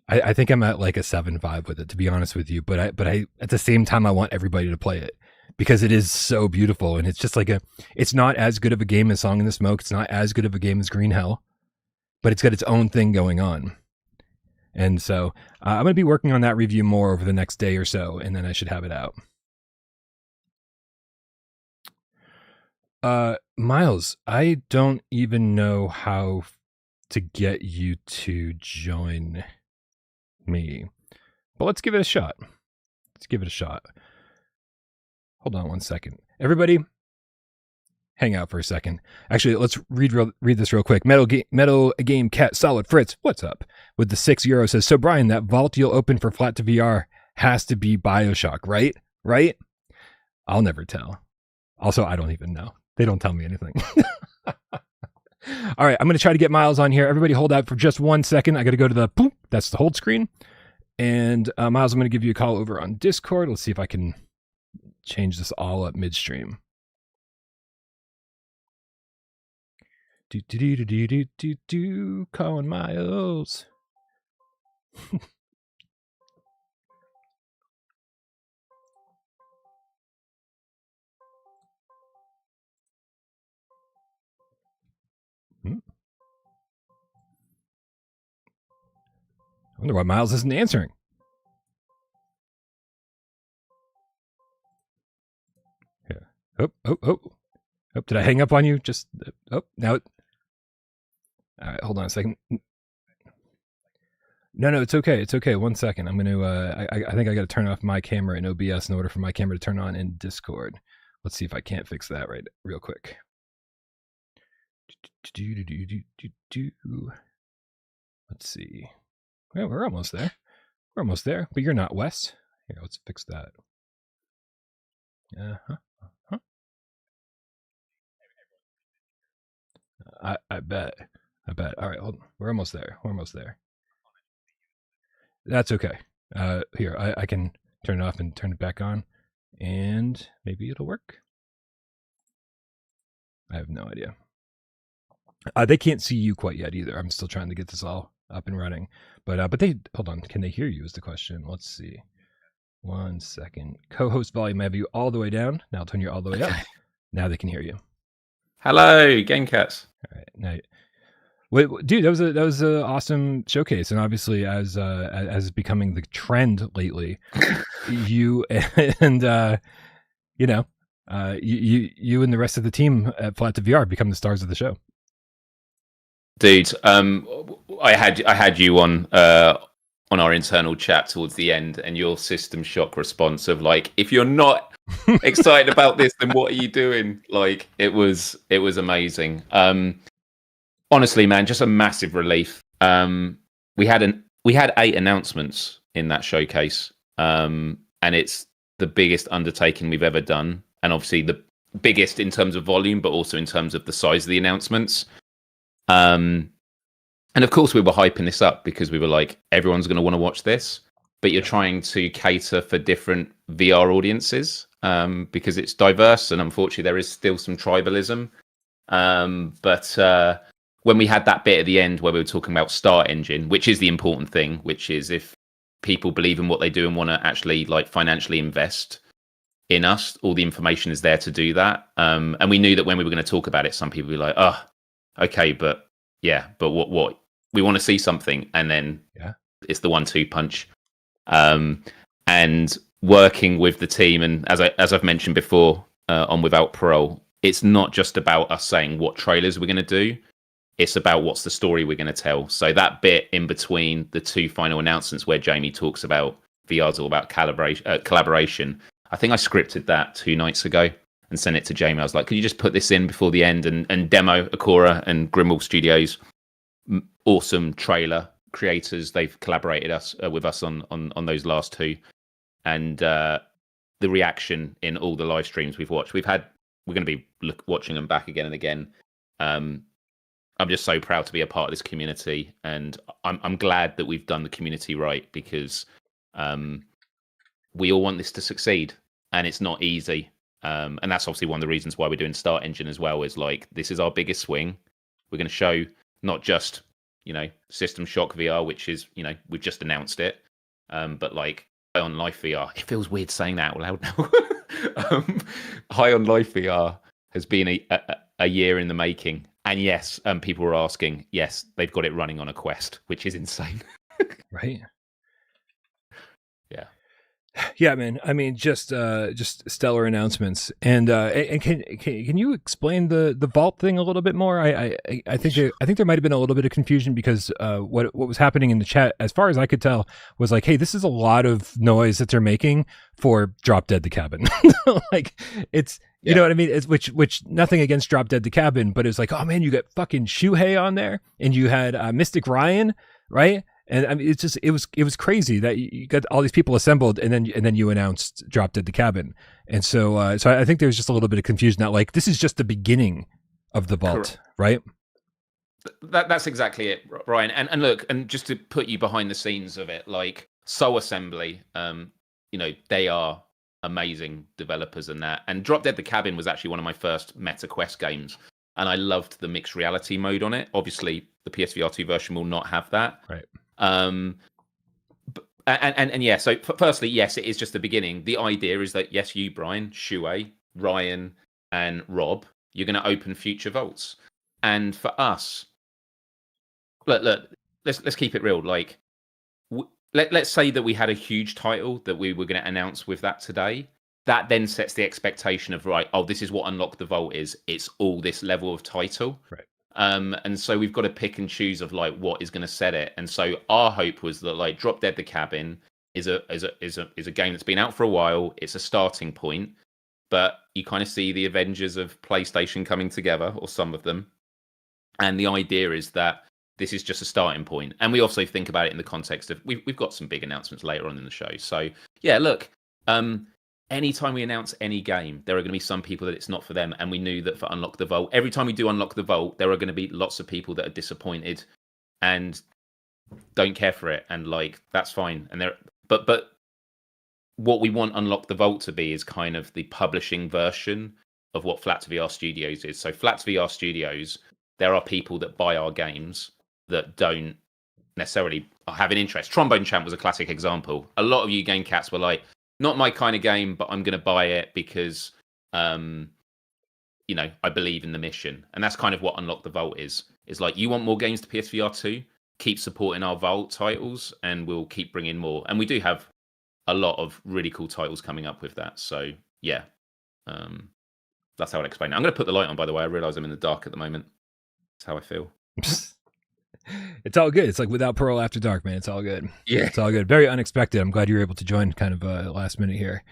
I think I'm at like a 7.5 with it, to be honest with you. But I at the same time, I want everybody to play it because it is so beautiful. And it's just like it's not as good of a game as Song in the Smoke. It's not as good of a game as Green Hell, but it's got its own thing going on. And so I'm going to be working on that review more over the next day or so, and then I should have it out. Miles, I don't even know how to get you to join me, but let's give it a shot. Hold on one second. Everybody, hang out for a second. Actually, let's read this real quick. Metal Game Cat Solid Fritz, what's up? With the €6 says, so Brian, that vault you'll open for Flat to VR has to be BioShock, right? Right? I'll never tell. Also, I don't even know. They don't tell me anything. All right, I'm going to try to get Miles on here. Everybody hold out for just 1 second. I got to go to the boop. That's the hold screen. And Miles, I'm going to give you a call over on Discord. Let's see if I can change this all up midstream. Calling Miles. I wonder why Miles isn't answering. Here. Oh. Did I hang up on you? Just, now. All right, hold on a second. No, it's okay. It's okay. 1 second. I'm going to, I think I got to turn off my camera in OBS in order for my camera to turn on in Discord. Let's see if I can't fix that real quick. Let's see. Well, we're almost there. But you're not Wes. Here, let's fix that. I bet. All right, hold on. We're almost there. That's okay. Here, I can turn it off and turn it back on, and maybe it'll work. I have no idea. They can't see you quite yet either. I'm still trying to get this all up and running. But they, hold on, can they hear you is the question. Let's see. 1 second. Co-host volume, I have you all the way down. Now I'll turn you all the way up. Now they can hear you. Hello, Game Cats. All right. Now, wait, dude, that was a awesome showcase, and obviously as becoming the trend lately, you and you and the rest of the team at Flat to VR become the stars of the show. Dude, I had you on our internal chat towards the end, and your System Shock response of like, if you're not excited about this, then what are you doing? Like, it was amazing. Honestly, man, just a massive relief. We had 8 announcements in that showcase, and it's the biggest undertaking we've ever done, and obviously the biggest in terms of volume, but also in terms of the size of the announcements. And of course we were hyping this up because we were like, everyone's going to want to watch this, but you're trying to cater for different VR audiences, because it's diverse, and unfortunately there is still some tribalism. But when we had that bit at the end where we were talking about Star Engine, which is the important thing, which is if people believe in what they do and want to actually like financially invest in us, all the information is there to do that. And we knew that when we were going to talk about it, some people would be like, oh, okay, but what? We want to see something, and then it's the 1-2 punch. And working with the team, and as I've mentioned before on Without Parole, it's not just about us saying what trailers we're going to do. It's about what's the story we're going to tell. So that bit in between the two final announcements where Jamie talks about VR's all about collaboration. I think I scripted that 2 nights ago and sent it to Jamie. I was like, could you just put this in before the end and demo Akora and Grimwall Studios? Awesome trailer creators. They've collaborated with us on those last 2. And the reaction in all the live streams we've watched. We're going to be watching them back again and again. I'm just so proud to be a part of this community, and I'm glad that we've done the community right, because we all want this to succeed, and it's not easy. And that's obviously one of the reasons why we're doing Start Engine as well. Is like, this is our biggest swing. We're going to show not just System Shock VR, which is we've just announced it, but like High on Life VR. It feels weird saying that out loud now. High on Life VR has been a year in the making. And yes, people were asking, yes, they've got it running on a Quest, which is insane. Right. Yeah. Yeah, man. I mean, just stellar announcements. And can you explain the vault thing a little bit more? I think there might have been a little bit of confusion, because what was happening in the chat, as far as I could tell, was like, hey, this is a lot of noise that they're making for Drop Dead the Cabin. Like, it's you know what I mean? It's which nothing against Drop Dead the Cabin, but it's like, oh man, you got fucking Shuhei on there, and you had Mystic Ryan, right? And I mean, it was crazy that you got all these people assembled, and then you announced Drop Dead the Cabin, and so I think there's just a little bit of confusion that, like, this is just the beginning of the vault, right? That's exactly it, Ryan. And look, and just to put you behind the scenes of it, like Soul Assembly, they are amazing developers and that. And Drop Dead the Cabin was actually one of my first Meta Quest games, and I loved the mixed reality mode on it. Obviously, the PSVR 2 version will not have that, right? And yeah. So firstly, yes, it is just the beginning. The idea is that yes, you, Brian, Shuei, Ryan, and Rob, you're going to open future vaults, and for us, look, let's keep it real. Like, let's say that we had a huge title that we were going to announce with that today. That then sets the expectation of, right, oh, this is what Unlock the Vault is. It's all this level of title. Right. And so we've got to pick and choose of like what is going to set it. And so our hope was that like Drop Dead the Cabin is a game that's been out for a while. It's a starting point, but you kind of see the Avengers of PlayStation coming together, or some of them. And the idea is that this is just a starting point. And we also think about it in the context of we've got some big announcements later on in the show. So yeah, look, anytime we announce any game, there are going to be some people that it's not for them. And we knew that for Unlock the Vault, every time we do Unlock the Vault, there are going to be lots of people that are disappointed and don't care for it. And like, that's fine. And but what we want Unlock the Vault to be is kind of the publishing version of what Flat to VR Studios is. So Flat to VR Studios, there are people that buy our games that don't necessarily have an interest. Trombone Champ was a classic example. A lot of you game cats were like, not my kind of game, but I'm going to buy it because, I believe in the mission. And that's kind of what Unlock the Vault is. It's like, you want more games to PSVR 2? Keep supporting our Vault titles, and we'll keep bringing more. And we do have a lot of really cool titles coming up with that. So, yeah, that's how I'd explain it. I'm going to put the light on, by the way. I realise I'm in the dark at the moment. That's how I feel. It's all good. It's like Without Parole After Dark, man. It's all good. Yeah. It's all good. Very unexpected. I'm glad you were able to join kind of last minute here.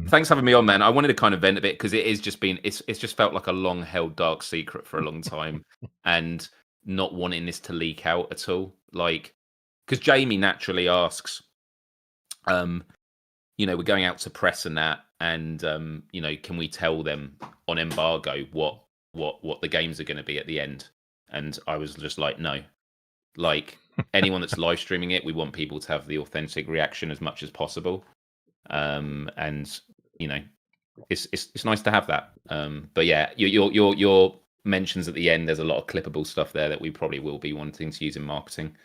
Thanks for having me on, man. I wanted to kind of vent a bit because it's just felt like a long held dark secret for a long time and not wanting this to leak out at all. Like, because Jamie naturally asks, we're going out to press and that, and, can we tell them on embargo what the games are going to be at the end? And I was just like, no. Like, anyone that's live streaming it, we want people to have the authentic reaction as much as possible. And it's nice to have that. But yeah, your mentions at the end, there's a lot of clippable stuff there that we probably will be wanting to use in marketing.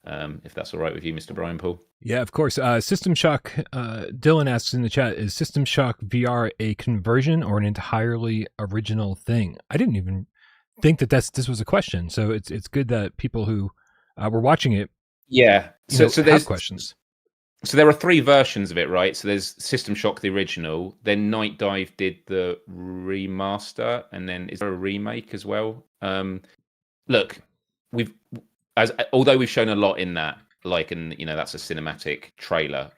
If that's all right with you, Mr. Brian Paul. Yeah, of course. System Shock, Dylan asks in the chat, is System Shock VR a conversion or an entirely original thing? I didn't even think that this was a question. So it's good that people who were watching it, so there's questions. So there are 3 versions of it, right? So there's System Shock the original, then Night Dive did the remaster, and then is there a remake as well? look, although we've shown a lot in that, like, and that's a cinematic trailer.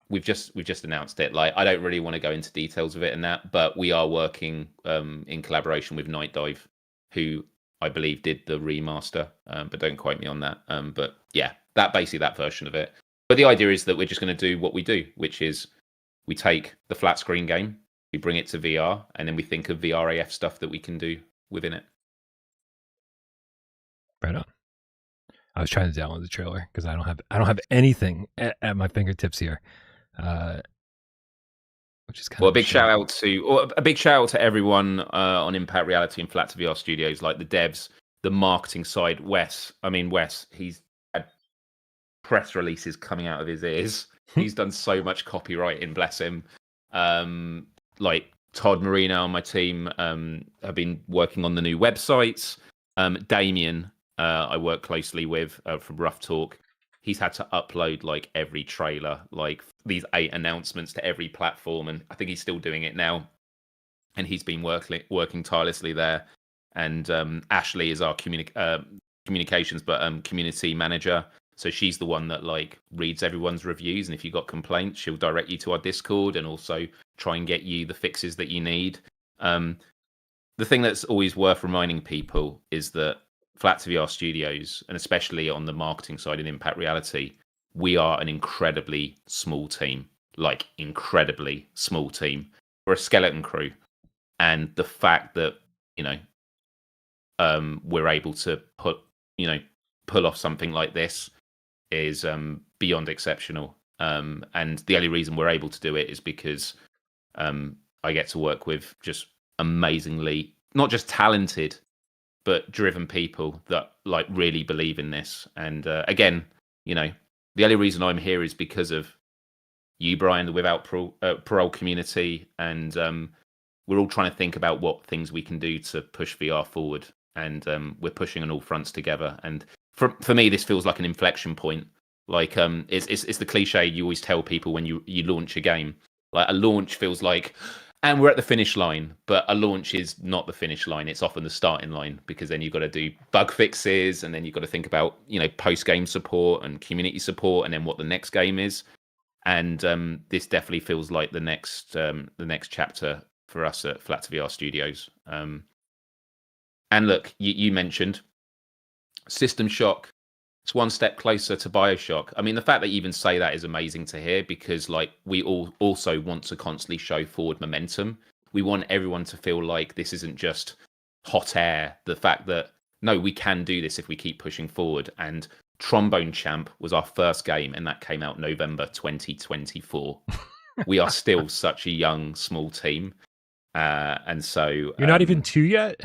We've just announced it. Like, I don't really want to go into details of it and that, but we are working in collaboration with Night Dive, who I believe did the remaster, but don't quote me on that. But yeah, that version of it. But the idea is that we're just going to do what we do, which is we take the flat screen game, we bring it to VR, and then we think of VR AF stuff that we can do within it. Right on. I was trying to download the trailer because I don't have anything at my fingertips here. Which is kind well, of a big shout out to everyone on Impact Reality and Flat to VR Studios, like the devs, the marketing side. Wes, he's had press releases coming out of his ears. He's done so much copywriting, bless him. Like Todd Marino on my team have been working on the new websites. Damien, I work closely with from Rough Talk. He's had to upload like every trailer, like these 8 announcements to every platform, and I think he's still doing it now. And he's been working tirelessly there. And Ashley is our communications, but community manager. So she's the one that like reads everyone's reviews, and if you've got complaints, she'll direct you to our Discord and also try and get you the fixes that you need. The thing that's always worth reminding people is that Flat to VR Studios, and especially on the marketing side in Impact Reality, we are an incredibly small team. Like, incredibly small team. We're a skeleton crew. And the fact that, we're able to pull off something like this is beyond exceptional. And the only reason we're able to do it is because I get to work with just amazingly, not just talented, but driven people that like really believe in this. And again, the only reason I'm here is because of you, Brian, the Without Parole community, and we're all trying to think about what things we can do to push VR forward. And we're pushing on all fronts together. And for me, this feels like an inflection point. Like it's the cliche you always tell people when you launch a game. Like a launch feels like, and we're at the finish line, but a launch is not the finish line. It's often the starting line, because then you've got to do bug fixes, and then you've got to think about, post-game support and community support, and then what the next game is. And this definitely feels like the next chapter for us at Flat to VR Studios. And look, you mentioned System Shock. It's one step closer to BioShock. I mean, the fact that you even say that is amazing to hear, because like we all also want to constantly show forward momentum. We want everyone to feel like this isn't just hot air. The fact that, no, we can do this if we keep pushing forward. And Trombone Champ was our first game, and that came out November 2024. We are still such a young, small team. And so... You're not even 2 yet?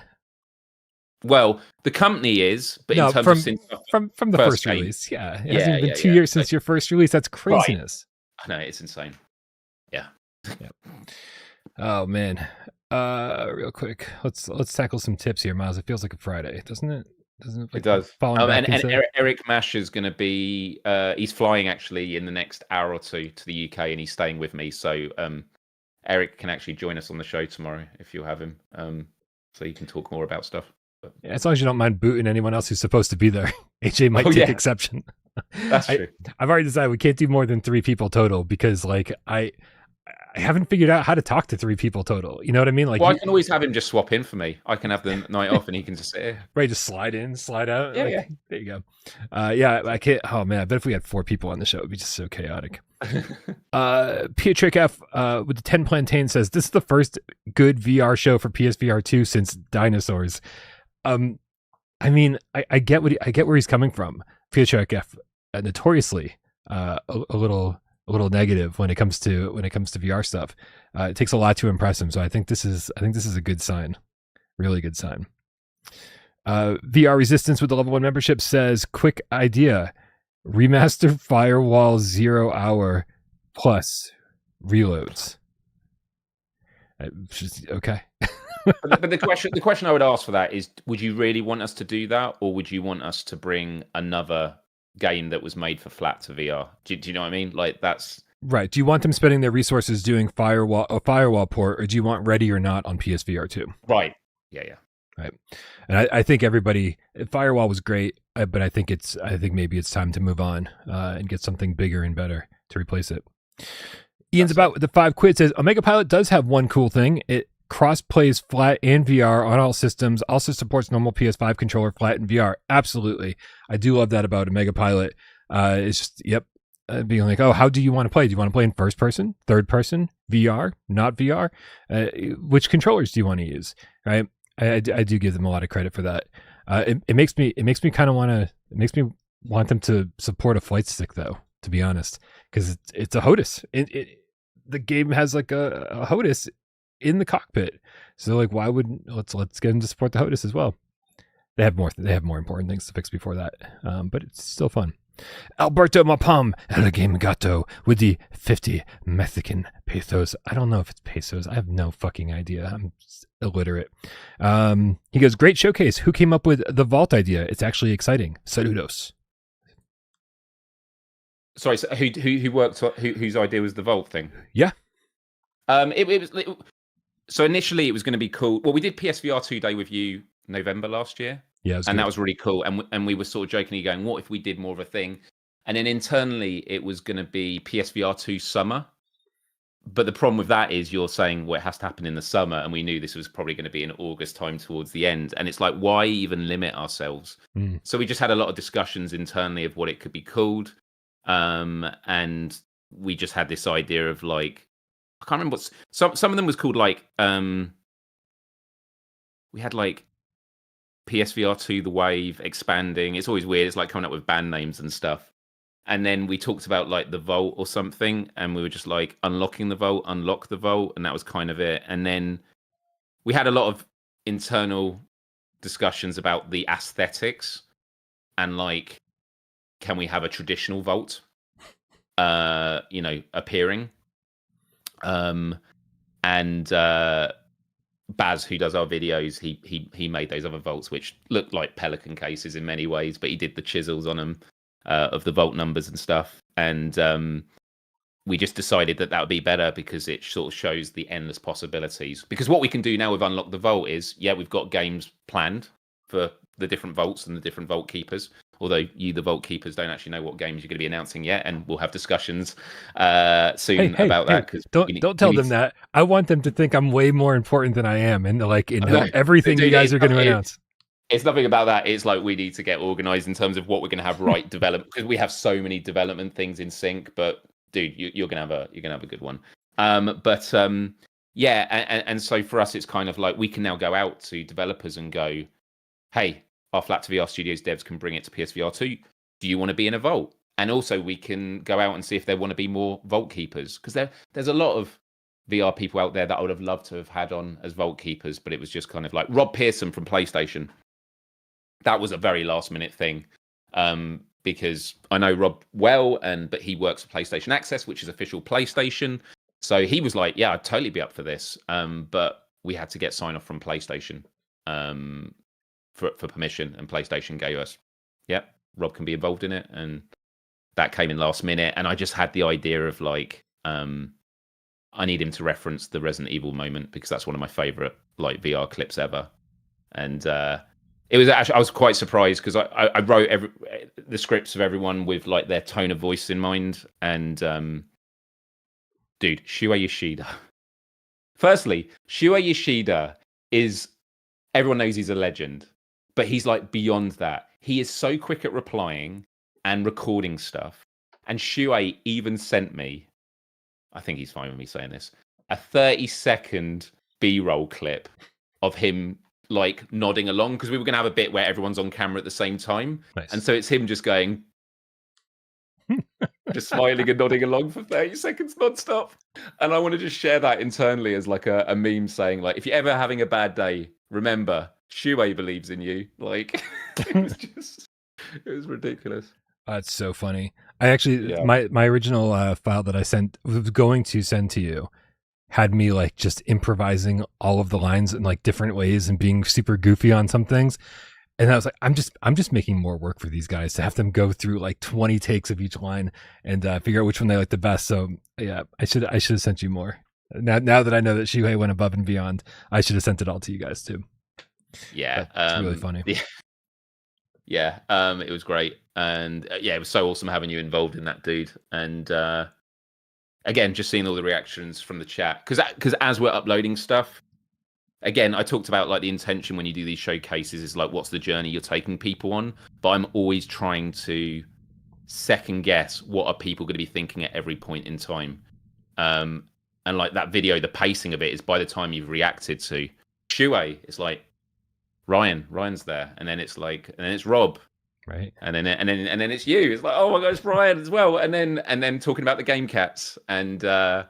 Well, the company is, but no, in terms from the first game, release, yeah. It hasn't even been 2 years since your first release. That's craziness. Right. I know, it's insane. Yeah. Oh man. Real quick, let's tackle some tips here, Miles. It feels like a Friday, doesn't it? It does. And Eric Mash is going to be. He's flying actually in the next hour or two to the UK, and he's staying with me. So Eric can actually join us on the show tomorrow if you have him. So you can talk more about stuff. Yeah, as long as you don't mind booting anyone else who's supposed to be there. AJ might take exception. That's true. I've already decided we can't do more than 3 people total, because like I haven't figured out how to talk to 3 people total. You know what I mean? Like, well, I can always have him just swap in for me. I can have the night off, and he can just sit here. Right, just slide in, slide out. Yeah, yeah. There you go. I can't. Oh man, I bet if we had 4 people on the show, it'd be just so chaotic. Pietrick F with the 10 Plantain says, this is the first good VR show for PSVR 2 since Dinosaurs. I mean, I get where he's coming from. Pietrick F notoriously a little negative when it comes to VR stuff. It takes a lot to impress him, so I think this is a good sign, really good sign. VR Resistance with the level 1 membership says, quick idea: remaster Firewall 0 hour plus reloads. Okay. But the question I would ask for that is, would you really want us to do that, or would you want us to bring another game that was made for Flat to VR? Do you know what I mean? Like, that's right. Do you want them spending their resources doing a firewall port, or do you want Ready or Not on PSVR 2? Right. Yeah. Right. And I think everybody, Firewall was great, but I think maybe it's time to move on and get something bigger and better to replace it. Ian's about with the 5 quid says Omega Pilot does have one cool thing. It cross plays flat and VR on all systems. Also supports normal PS5 controller, flat and VR. Absolutely. I do love that about Omega Pilot. It's just, being like, oh, how do you want to play? Do you want to play in first person, third person, VR, not VR? Which controllers do you want to use? Right. I do give them a lot of credit for that. It makes me kind of want them to support a flight stick though, to be honest, because it's a HOTAS. The game has like a HOTAS in the cockpit. So like, why wouldn't let's get them to support the HOTAS as well? They have more important things to fix before that. But it's still fun. Alberto Mapam El Game Gato with the 50 Mexican pesos. I don't know if it's pesos. I have no fucking idea. I'm illiterate. He goes, great showcase. Who came up with the vault idea? It's actually exciting. Saludos. Sorry, so who worked? Whose idea was the vault thing? Yeah. So initially it was going to be cool. Well, we did PSVR 2 day with you November last year. Yeah, and that was really cool. And we were sort of jokingly going, what if we did more of a thing? And then internally, it was going to be PSVR 2 summer. But the problem with that is you're saying, well, it has to happen in the summer. And we knew this was probably going to be in August time towards the end. And it's like, why even limit ourselves? So we just had a lot of discussions internally of what it could be called. And we just had this idea of like, I can't remember some of them was called like, we had like, PSVR 2, The Wave, Expanding. It's always weird. It's like coming up with band names and stuff. And then we talked about like the Vault or something. And we were just like unlocking the Vault, unlock the Vault. And that was kind of it. And then we had a lot of internal discussions about the aesthetics and like, can we have a traditional Vault, appearing? Baz, who does our videos, he made those other vaults which looked like Pelican cases in many ways, but he did the chisels on them of the vault numbers and stuff. And we just decided that would be better because it sort of shows the endless possibilities. Because what we can do now with Unlock the Vault is, we've got games planned for the different vaults and the different vault keepers. Although you, the vault keepers, don't actually know what games you're going to be announcing yet, and we'll have discussions soon about that. Because don't tell them that. I want them to think I'm way more important than I am, and like in everything you guys are going to announce. It's nothing about that. It's like we need to get organized in terms of what we're going to have right development, because we have so many development things in sync. But dude, you're going to have a good one. And so for us, it's kind of like we can now go out to developers and go, hey, our Flat to VR Studios devs can bring it to PSVR 2. Do you want to be in a vault? And also we can go out and see if there want to be more vault keepers, because there's a lot of VR people out there that I would have loved to have had on as vault keepers, but it was just kind of like Rob Pearson from PlayStation. That was a very last minute thing, because I know Rob well, but he works for PlayStation Access, which is official PlayStation. So he was like, yeah, I'd totally be up for this. But we had to get sign off from PlayStation. For permission, and PlayStation gave us, Rob can be involved in it, and that came in last minute. And I just had the idea of like, I need him to reference the Resident Evil moment, because that's one of my favorite like VR clips ever. And it was actually, I was quite surprised because I wrote the scripts of everyone with like their tone of voice in mind. And dude, Shuei Yoshida. Firstly, Shuei Yoshida is, everyone knows he's a legend. But he's like beyond that. He is so quick at replying and recording stuff. And Shuei even sent me, I think he's fine with me saying this, a 30-second B-roll clip of him like nodding along, because we were going to have a bit where everyone's on camera at the same time. Nice. And so it's him just going, just smiling and nodding along for 30 seconds nonstop. And I want to just share that internally as like a meme saying like, if you're ever having a bad day, remember, Shuei believes in you. Like, it was ridiculous. That's so funny. I actually, my original file that I was going to send to you had me like just improvising all of the lines in like different ways and being super goofy on some things. And I was like, I'm just making more work for these guys to have them go through like 20 takes of each line and figure out which one they like the best. So yeah, I should have sent you more. Now that I know that Shuei went above and beyond, I should have sent it all to you guys too. Yeah, it's really funny. Yeah, it was great, and yeah, it was so awesome having you involved in that, dude. And again, just seeing all the reactions from the chat, because as we're uploading stuff, again, I talked about like the intention when you do these showcases is like, what's the journey you're taking people on? But I'm always trying to second guess what are people going to be thinking at every point in time. And like that video, the pacing of it is by the time you've reacted to Shue, it's like Ryan's there, and then it's like, and then it's Rob, right, and then it's you. It's like, oh my god, it's Ryan as well, and then talking about the Game Cats, and then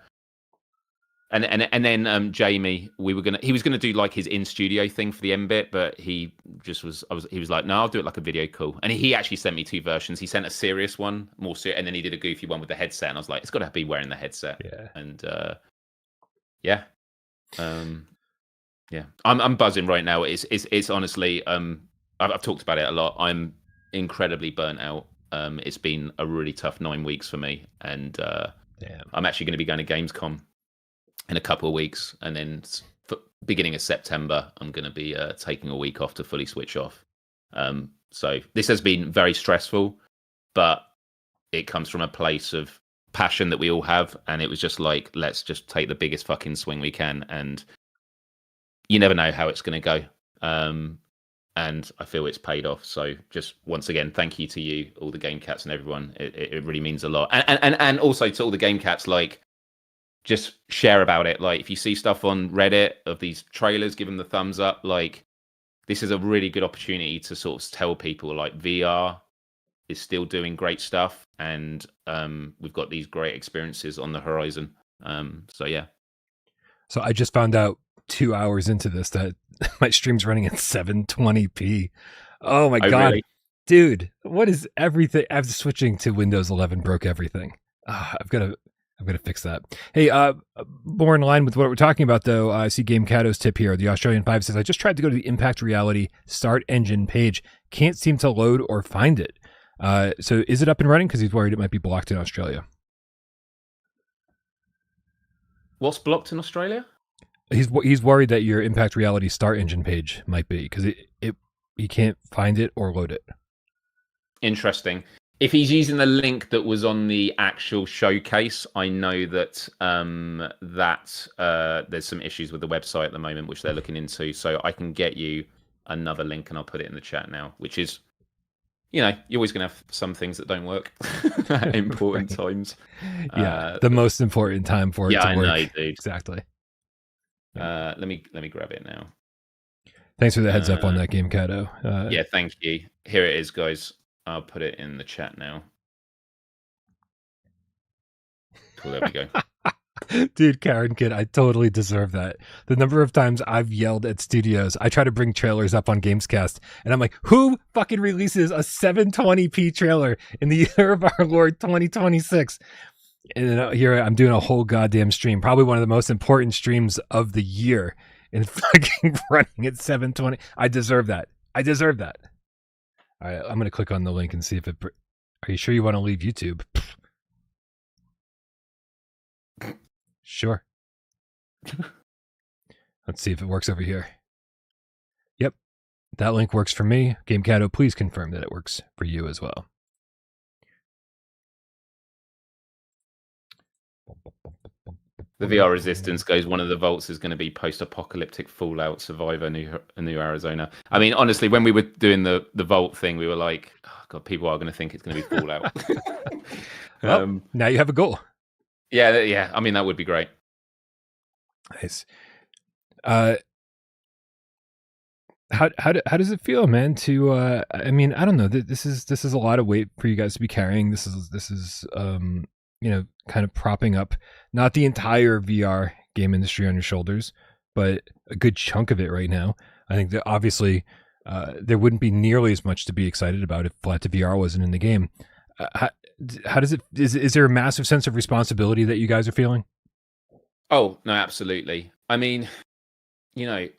Jamie, he was gonna do like his in studio thing for the M bit, but he was like, no, I'll do it like a video call, and he actually sent me two versions. He sent a serious one, more serious, and then he did a goofy one with the headset, and I was like, it's got to be wearing the headset, yeah, and yeah. Yeah, I'm buzzing right now. It's honestly, I've talked about it a lot. I'm incredibly burnt out. It's been a really tough 9 weeks for me, and I'm actually going to be going to Gamescom in a couple of weeks, and then beginning of September, I'm going to be taking a week off to fully switch off. So this has been very stressful, but it comes from a place of passion that we all have, and it was just like, let's just take the biggest fucking swing we can, and you never know how it's going to go. And I feel it's paid off. So just once again, thank you to you, all the Game Cats and everyone. It really means a lot. And also to all the Game Cats, like, just share about it. Like, if you see stuff on Reddit of these trailers, give them the thumbs up. Like, this is a really good opportunity to sort of tell people, like, VR is still doing great stuff, and we've got these great experiences on the horizon. So yeah. So I just found out 2 hours into this that my stream's running at 720p. Oh my god, really? Dude, what is everything? I'm switching to Windows 11 broke everything. I've got to fix that. Hey, more in line with what we're talking about, though, I see Game Cato's tip here. The Australian 5 says, I just tried to go to the Impact Reality Start Engine page. Can't seem to load or find it. So is it up and running? Because he's worried it might be blocked in Australia. What's blocked in Australia? He's worried that your Impact Reality Start Engine page might be, because he can't find it or load it. Interesting. If he's using the link that was on the actual showcase, I know that there's some issues with the website at the moment, which they're looking into. So I can get you another link, and I'll put it in the chat now. Which is, you're always going to have some things that don't work at important times. Yeah, the most important time for it to work. Yeah, I know, dude. Exactly. Let me grab it now. Thanks for the heads up on that, Game Cato. Yeah, thank you. Here it is, guys. I'll put it in the chat now. Cool, there we go. Dude, Karen Kid, I totally deserve that. The number of times I've yelled at studios, I try to bring trailers up on Gamescast, and I'm like, who fucking releases a 720p trailer in the year of our Lord 2026? And then here I'm doing a whole goddamn stream, probably one of the most important streams of the year, and fucking running at 720. I deserve that. All right, I'm going to click on the link and see if it... Are you sure you want to leave YouTube? Sure. Let's see if it works over here. Yep, that link works for me. Game Cato, please confirm that it works for you as well. The VR Resistance goes, one of the vaults is going to be post-apocalyptic Fallout Survivor, New Arizona. I mean, honestly, when we were doing the vault thing, we were like, oh, God, people are going to think it's going to be Fallout. Well, now you have a goal. Yeah. I mean, that would be great. Nice. How does it feel, man? To I mean, I don't know. This is a lot of weight for you guys to be carrying. This is kind of propping up not the entire VR game industry on your shoulders, but a good chunk of it right now. I think that obviously there wouldn't be nearly as much to be excited about if Flat to VR wasn't in the game. How does it? Is there a massive sense of responsibility that you guys are feeling? Oh no, absolutely. I mean, I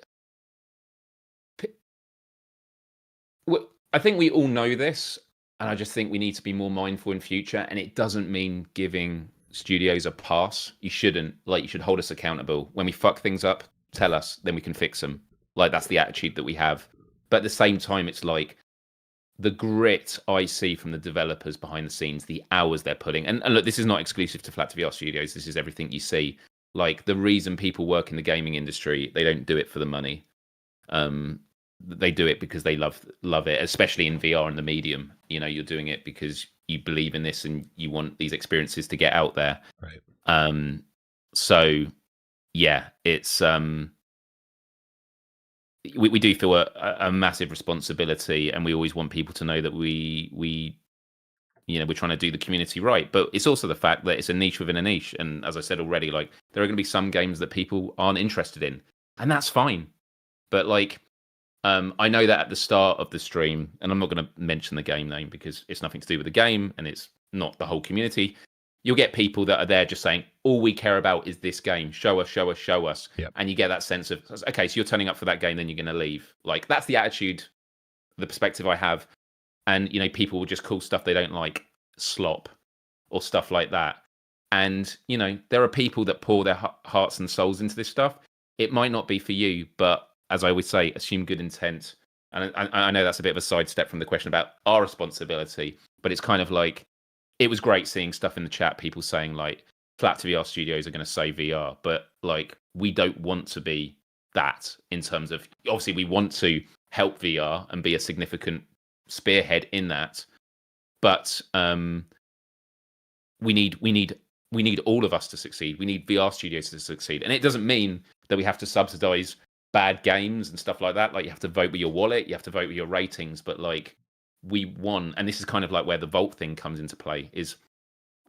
think we all know this, and I just think we need to be more mindful in future. And it doesn't mean giving studios a pass. You shouldn't. You should hold us accountable. When we fuck things up, tell us, then we can fix them. Like, that's the attitude that we have. But at the same time, it's like the grit I see from the developers behind the scenes, the hours they're putting. And look, this is not exclusive to Flat VR Studios. This is everything you see. Like, the reason people work in the gaming industry, they don't do it for the money. They do it because they love it, especially in VR and the medium. You know, you're doing it because you believe in this and you want these experiences to get out there. Right. So yeah, it's we do feel a massive responsibility, and we always want people to know that we you know, we're trying to do the community right. But it's also the fact that it's a niche within a niche, and as I said already, like, there are going to be some games that people aren't interested in, and that's fine. But like, I know that at the start of the stream, and I'm not going to mention the game name because it's nothing to do with the game and it's not the whole community. You'll get people that are there just saying, all we care about is this game. Show us, show us, show us. Yep. And you get that sense of, okay, so you're turning up for that game, then you're going to leave. Like, that's the attitude, the perspective I have. And, you know, people will just call stuff they don't like slop or stuff like that. And, you know, there are people that pour their hearts and souls into this stuff. It might not be for you, but as I always say, assume good intent. And I know that's a bit of a sidestep from the question about our responsibility, but it's kind of like, it was great seeing stuff in the chat, people saying like, Flat VR Studios are going to save VR, but like, we don't want to be that in terms of, obviously we want to help VR and be a significant spearhead in that, but we need all of us to succeed. We need VR studios to succeed, and it doesn't mean that we have to subsidize bad games and stuff like that. Like, you have to vote with your wallet, you have to vote with your ratings, but like, we want, and this is kind of like where the Vault thing comes into play, is,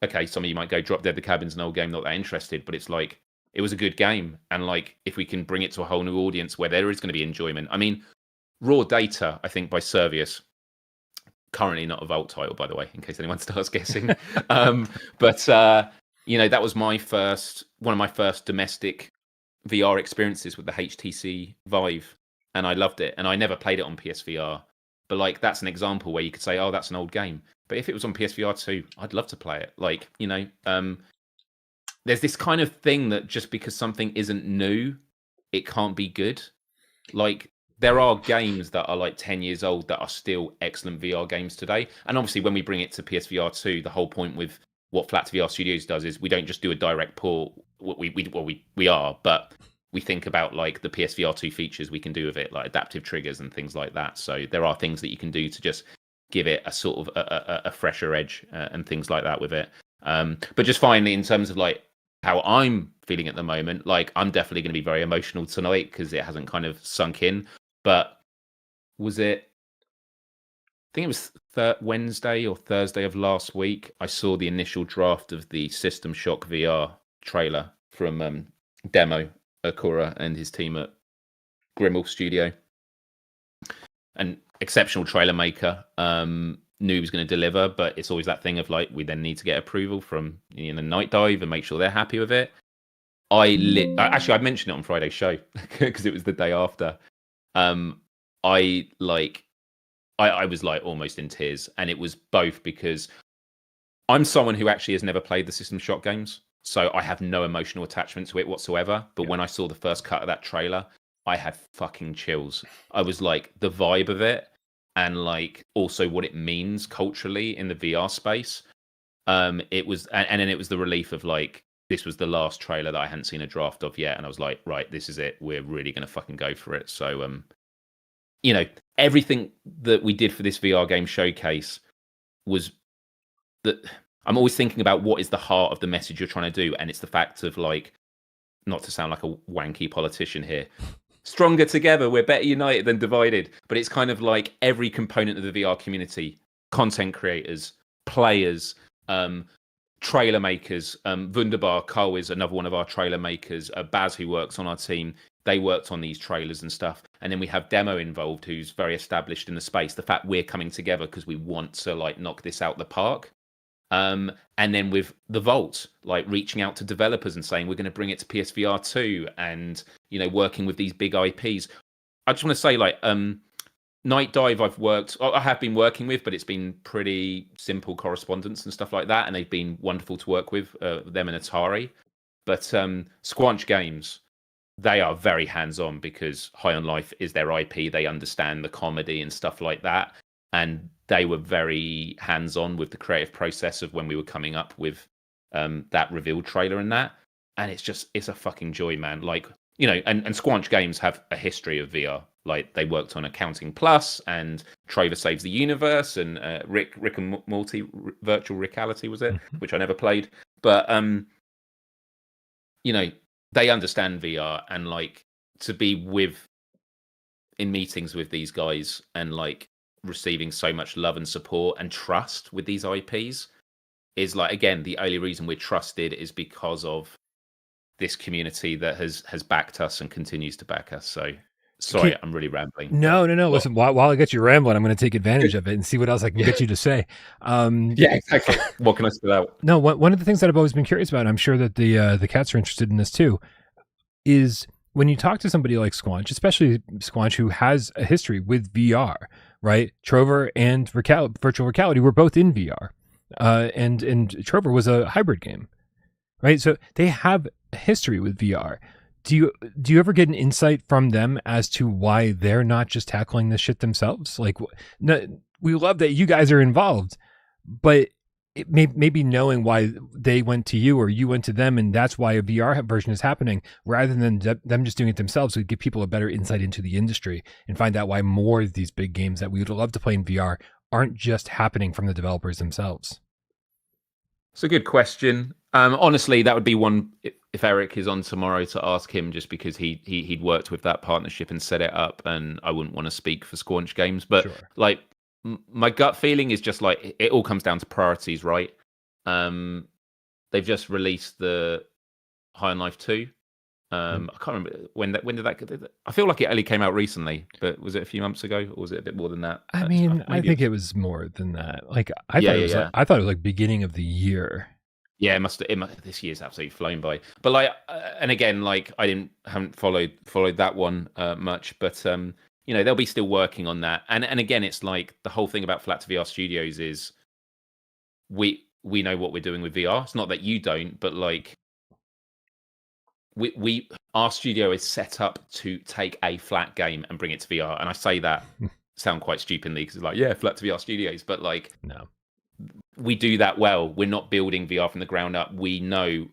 okay, some of you might go, Drop Dead the Cabin's an old game, not that interested, but it's like, it was a good game, and like, if we can bring it to a whole new audience where there is going to be enjoyment. I mean, Raw Data, I think, by Servius, currently not a Vault title, by the way, in case anyone starts guessing. But you know, that was one of my first domestic VR experiences with the HTC Vive, and I loved it. And I never played it on PSVR, but like, that's an example where you could say, oh, that's an old game. But if it was on PSVR 2, I'd love to play it. Like, you know, there's this kind of thing that just because something isn't new, it can't be good. Like, there are games that are like 10 years old that are still excellent VR games today. And obviously, when we bring it to PSVR 2, the whole point with what Flat VR Studios does is we don't just do a direct port. We are, but we think about like the PSVR 2 features we can do with it, like adaptive triggers and things like that. So there are things that you can do to just give it a sort of a fresher edge and things like that with it. But just finally, in terms of like how I'm feeling at the moment, like, I'm definitely going to be very emotional tonight because it hasn't kind of sunk in. But was it, I think it was Wednesday or Thursday of last week, I saw the initial draft of the System Shock VR trailer from Demo Akura and his team at Grimmel Studio. An exceptional trailer maker. Knew he was going to deliver, but it's always that thing of like, we then need to get approval from, you know, Night Dive and make sure they're happy with it. Actually, I mentioned it on Friday's show because it was the day after. I was like almost in tears, and it was both because I'm someone who actually has never played the System Shock games, so I have no emotional attachment to it whatsoever. But when I saw the first cut of that trailer, I had fucking chills. I was like, the vibe of it, and like also what it means culturally in the VR space. It was, and then it was the relief of like, this was the last trailer that I hadn't seen a draft of yet, and I was like, right, this is it. We're really gonna fucking go for it. So, you know, everything that we did for this VR game showcase was that I'm always thinking about what is the heart of the message you're trying to do, and it's the fact of like, not to sound like a wanky politician here, stronger together, we're better united than divided. But it's kind of like every component of the VR community, content creators, players, trailer makers, Wunderbar, Carl is another one of our trailer makers, Baz, who works on our team, they worked on these trailers and stuff. And then we have Demo involved, who's very established in the space. The fact we're coming together because we want to like knock this out the park. And then with the Vault, like reaching out to developers and saying we're going to bring it to PSVR 2, and you know, working with these big IPs. I just want to say, like, Night Dive, I have been working with, but it's been pretty simple correspondence and stuff like that, and they've been wonderful to work with, them and Atari. But Squanch Games, they are very hands-on because High on Life is their IP. They understand the comedy and stuff like that. And they were very hands-on with the creative process of when we were coming up with that reveal trailer and that. And it's a fucking joy, man. Like, you know, and Squanch Games have a history of VR. Like, they worked on Accounting Plus and Trover Saves the Universe and Rick and Morty Virtual Reality, was it? Which I never played. But, you know, they understand VR, and like to be in meetings with these guys and like receiving so much love and support and trust with these IPs is like, again, the only reason we're trusted is because of this community that has backed us and continues to back us. So sorry, I'm really rambling. No. Listen, while I get you rambling, I'm going to take advantage of it and see what else I can get you to say. Yeah, exactly. What can I spit out? No, one of the things that I've always been curious about, and I'm sure that the cats are interested in this too, is when you talk to somebody like Squanch, especially Squanch, who has a history with VR, right? Trover and Virtual Reality were both in VR, and Trover was a hybrid game, right? So they have a history with VR. Do you ever get an insight from them as to why they're not just tackling this shit themselves? Like, we love that you guys are involved, but maybe knowing why they went to you or you went to them, and that's why a VR version is happening, rather than them just doing it themselves, would give people a better insight into the industry and find out why more of these big games that we would love to play in VR aren't just happening from the developers themselves. It's a good question. Honestly, that would be one if Eric is on tomorrow to ask him, just because he'd worked with that partnership and set it up, and I wouldn't want to speak for Squanch Games, but sure. Like my gut feeling is just like it all comes down to priorities, right? They've just released the High on Life 2. I can't remember when did that. I feel like it only came out recently, but was it a few months ago, or was it a bit more than that? I mean, I think it was more than that. Like I thought it was like beginning of the year. Yeah, it must. This year's absolutely flown by. But like, and again, like I haven't followed that one much, but you know, they'll be still working on that. And again, it's like the whole thing about Flat to VR Studios is we know what we're doing with VR. It's not that you don't, but like our studio is set up to take a flat game and bring it to VR. And I say that sound quite stupidly because it's like, yeah, Flat to VR Studios, but like no. We do that well. We're not building VR from the ground up. We know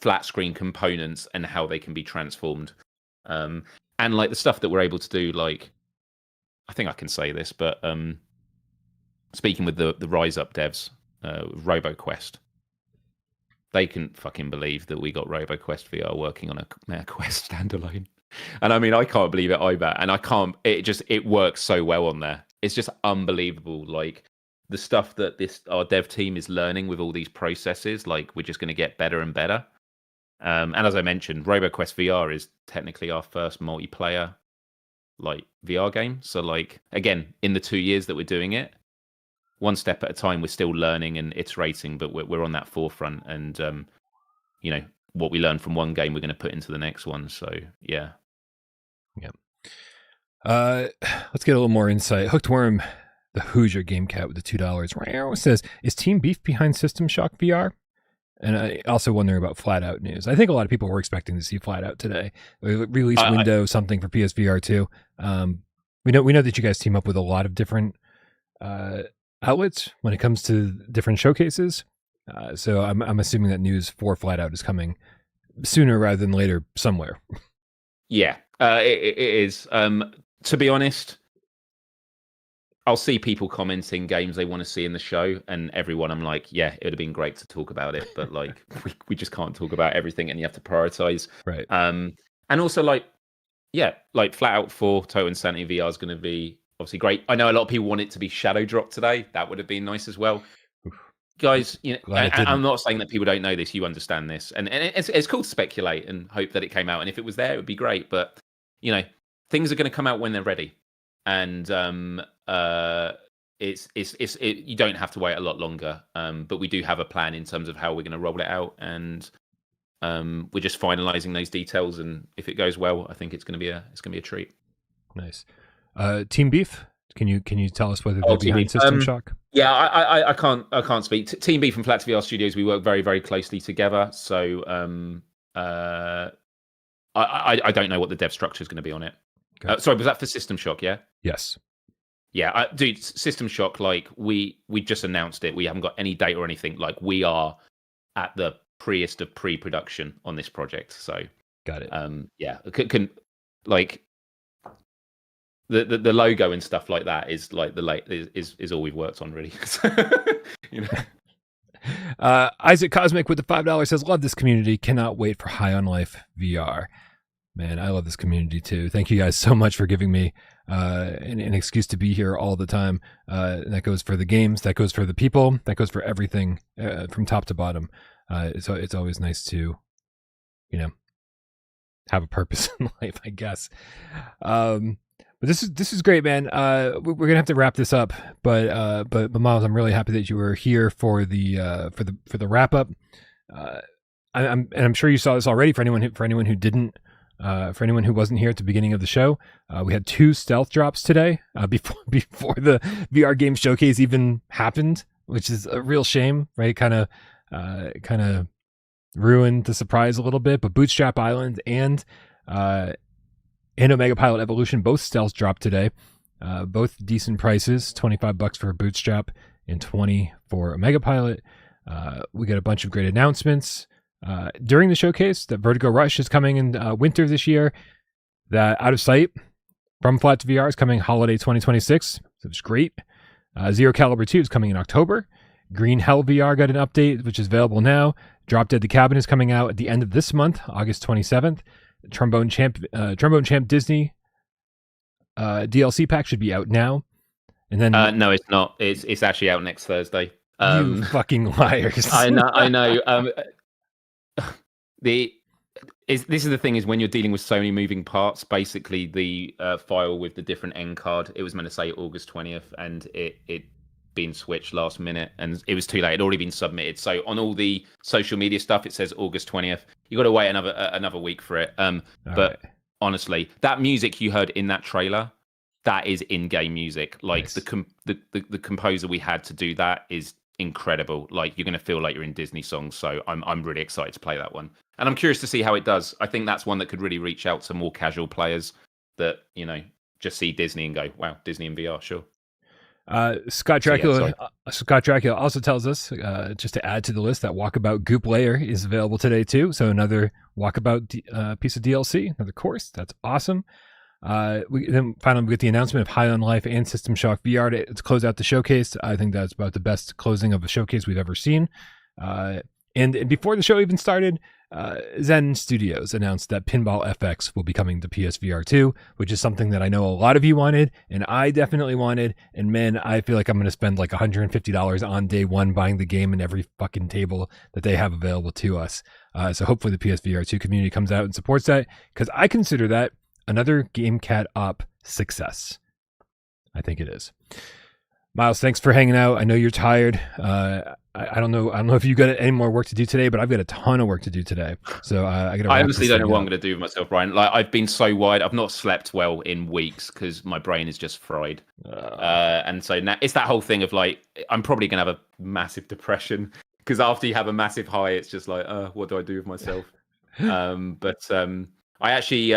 flat screen components and how they can be transformed. And like the stuff that we're able to do, like, I think I can say this, but speaking with the Rise Up devs, RoboQuest, they couldn't fucking believe that we got RoboQuest VR working on a Quest standalone. And I mean, I can't believe it either. And it works so well on there. It's just unbelievable. Like, the stuff that our dev team is learning with all these processes, like we're just going to get better and better. And as I mentioned, RoboQuest VR is technically our first multiplayer like VR game. So like, again, in the 2 years that we're doing it, one step at a time, we're still learning and iterating, but we're on that forefront. And, you know, what we learn from one game, we're going to put into the next one. So yeah. Yeah. Let's get a little more insight. Hooked Worm, the Hoosier Game Cat with the $2 says, is Team Beef behind System Shock VR? And I also wondering about Flat Out news. I think a lot of people were expecting to see Flat Out today. Release window, something for PSVR 2. We know that you guys team up with a lot of different outlets when it comes to different showcases. So I'm assuming that news for Flat Out is coming sooner rather than later somewhere. Yeah, it is. To be honest, I'll see people commenting games they want to see in the show, and everyone I'm like, yeah, it would have been great to talk about it, but like we just can't talk about everything, and you have to prioritize. Right. And also like Flat Out 4 Total Insanity VR is going to be obviously great. I know a lot of people want it to be shadow drop today. That would have been nice as well. Guys, you know, I'm not saying that people don't know this. You understand this, and it's cool to speculate and hope that it came out. And if it was there, it would be great. But you know, things are going to come out when they're ready, and you don't have to wait a lot longer. But we do have a plan in terms of how we're going to roll it out, and we're just finalizing those details. And if it goes well, I think it's going to be a treat. Nice. Team Beef, can you tell us whether they're behind System Shock? Yeah, I can't speak. Team Beef and Flat to VR Studios, we work very, very closely together. So I don't know what the dev structure is going to be on it. Sorry, was that for System Shock? Yeah. Yes. Yeah, dude, System Shock. Like we just announced it. We haven't got any data or anything. Like we are at the preest of pre-production on this project. So got it. Yeah, can like the logo and stuff like that is like is all we've worked on really. You know. Isaac Cosmic with the $5 says, "Love this community. Cannot wait for High on Life VR." Man, I love this community too. Thank you guys so much for giving me an excuse to be here all the time. That goes for the games, that goes for the people, that goes for everything from top to bottom. So it's always nice to, have a purpose in life, I guess. But this is great, man. We're gonna have to wrap this up, but Miles, I'm really happy that you were here for the wrap up. I'm sure you saw this already. For anyone who didn't. For anyone who wasn't here at the beginning of the show, we had 2 stealth drops today before the VR game showcase even happened, which is a real shame, right? Kind of ruined the surprise a little bit. But Bootstrap Island and Omega Pilot Evolution both stealth dropped today, both decent prices, $25 for Bootstrap and $20 for Omega Pilot. We got a bunch of great announcements. During the showcase, that Vertigo Rush is coming in winter this year. That Out of Sight from Flat to VR is coming holiday 2026. So it's great. Zero Caliber 2 is coming in October. Green Hell VR got an update, which is available now. Drop Dead the Cabin is coming out at the end of this month, August 27th. Trombone Champ Disney DLC pack should be out now. And then no, it's not. It's actually out next Thursday. You fucking liars! I know. This is the thing, is when you're dealing with so many moving parts, basically the file with the different end card, it was meant to say August 20th and it been switched last minute and it was too late. It'd already been submitted. So on all the social media stuff, it says August 20th. You got to wait another week for it. But honestly, that music you heard in that trailer, that is in-game music. Like nice. the composer we had to do that is incredible. Like you're going to feel like you're in Disney songs. So I'm really excited to play that one. And I'm curious to see how it does. I think that's one that could really reach out to more casual players that, just see Disney and go, wow, Disney in VR, sure. Scott Dracula also tells us, just to add to the list, that Walkabout Goop Layer is available today too. So another Walkabout piece of DLC, another course. That's awesome. Then finally we get the announcement of High on Life and System Shock VR to close out the showcase. I think that's about the best closing of a showcase we've ever seen. And before the show even started, Zen Studios announced that Pinball FX will be coming to PSVR 2, which is something that I know a lot of you wanted, and I definitely wanted. And man, I feel like I'm going to spend like $150 on day one buying the game and every fucking table that they have available to us. So hopefully the PSVR 2 community comes out and supports that, because I consider that another GameCat Up success. I think it is. Miles, thanks for hanging out. I know you're tired. I don't know if you got any more work to do today, but I've got a ton of work to do today. So I honestly don't know what I'm going to do with myself, Brian. Like I've been so wide. I've not slept well in weeks because my brain is just fried. And so now it's that whole thing of like, I'm probably going to have a massive depression because after you have a massive high, it's just like, what do I do with myself? But I actually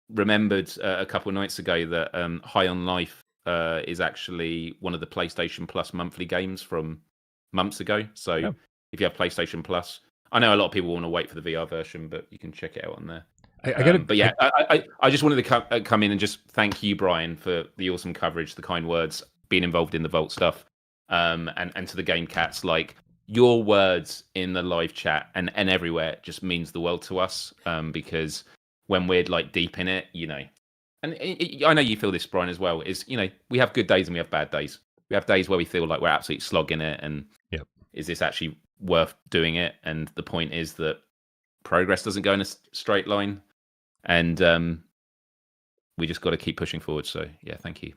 remembered a couple of nights ago that High on Life is actually one of the PlayStation Plus monthly games from months ago. So if you have PlayStation Plus, I know a lot of people want to wait for the VR version, but you can check it out on there. I just wanted to come in and just thank you, Brian, for the awesome coverage, the kind words, being involved in the Vault stuff, and to the Game Cats. Like your words in the live chat and everywhere just means the world to us, because when we're like deep in it, and I know you feel this, Brian, as well, is, we have good days and we have bad days. We have days where we feel like we're absolutely slogging it and is this actually worth doing it? And the point is that progress doesn't go in a straight line, and we just got to keep pushing forward. So yeah, thank you.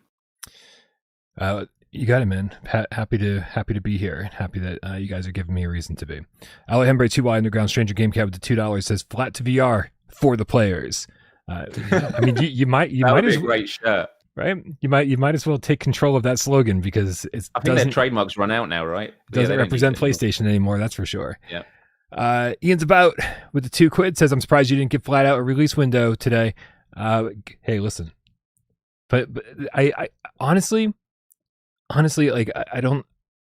You got it, man. Happy to be here. Happy that you guys are giving me a reason to be. Ali Hembre 2Y Underground Stranger Game Cat with the $2 says flat to VR for the players. I mean, you might be a great shirt, right? You might as well take control of that slogan, because I think their trademarks run out now, right? Doesn't represent PlayStation anymore, that's for sure. Yeah. Ian's about with the 2 quid, says, I'm surprised you didn't get flat out a release window today. Hey, listen. But I honestly, like, I don't,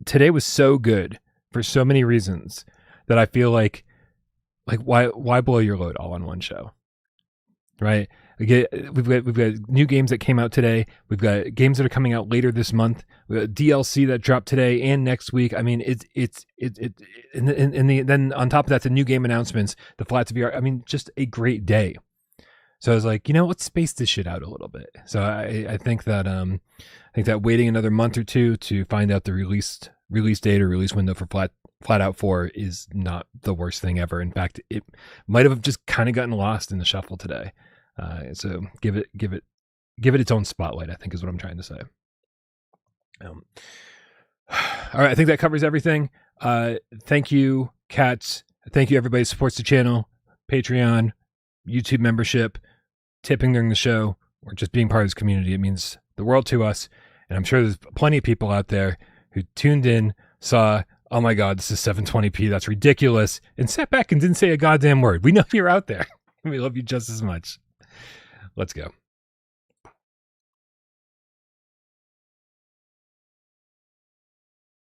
today was so good for so many reasons that I feel like why blow your load all on one show? Right? We've got new games that came out today. We've got games that are coming out later this month. We got DLC that dropped today and next week. I mean, then on top of that, the new game announcements, the flat to VR. I mean, just a great day. So I was like, let's space this shit out a little bit. So I think that waiting another month or two to find out the release date or release window for Flat Out 4 is not the worst thing ever. In fact, it might have just kind of gotten lost in the shuffle today. So give it its own spotlight, I think is what I'm trying to say. All right, I think that covers everything. Thank you, Cats. Thank you, everybody who supports the channel, Patreon, YouTube membership, tipping during the show, or just being part of this community. It means the world to us. And I'm sure there's plenty of people out there who tuned in, saw, oh my God, this is 720p, that's ridiculous, and sat back and didn't say a goddamn word. We know you're out there. We love you just as much. Let's go.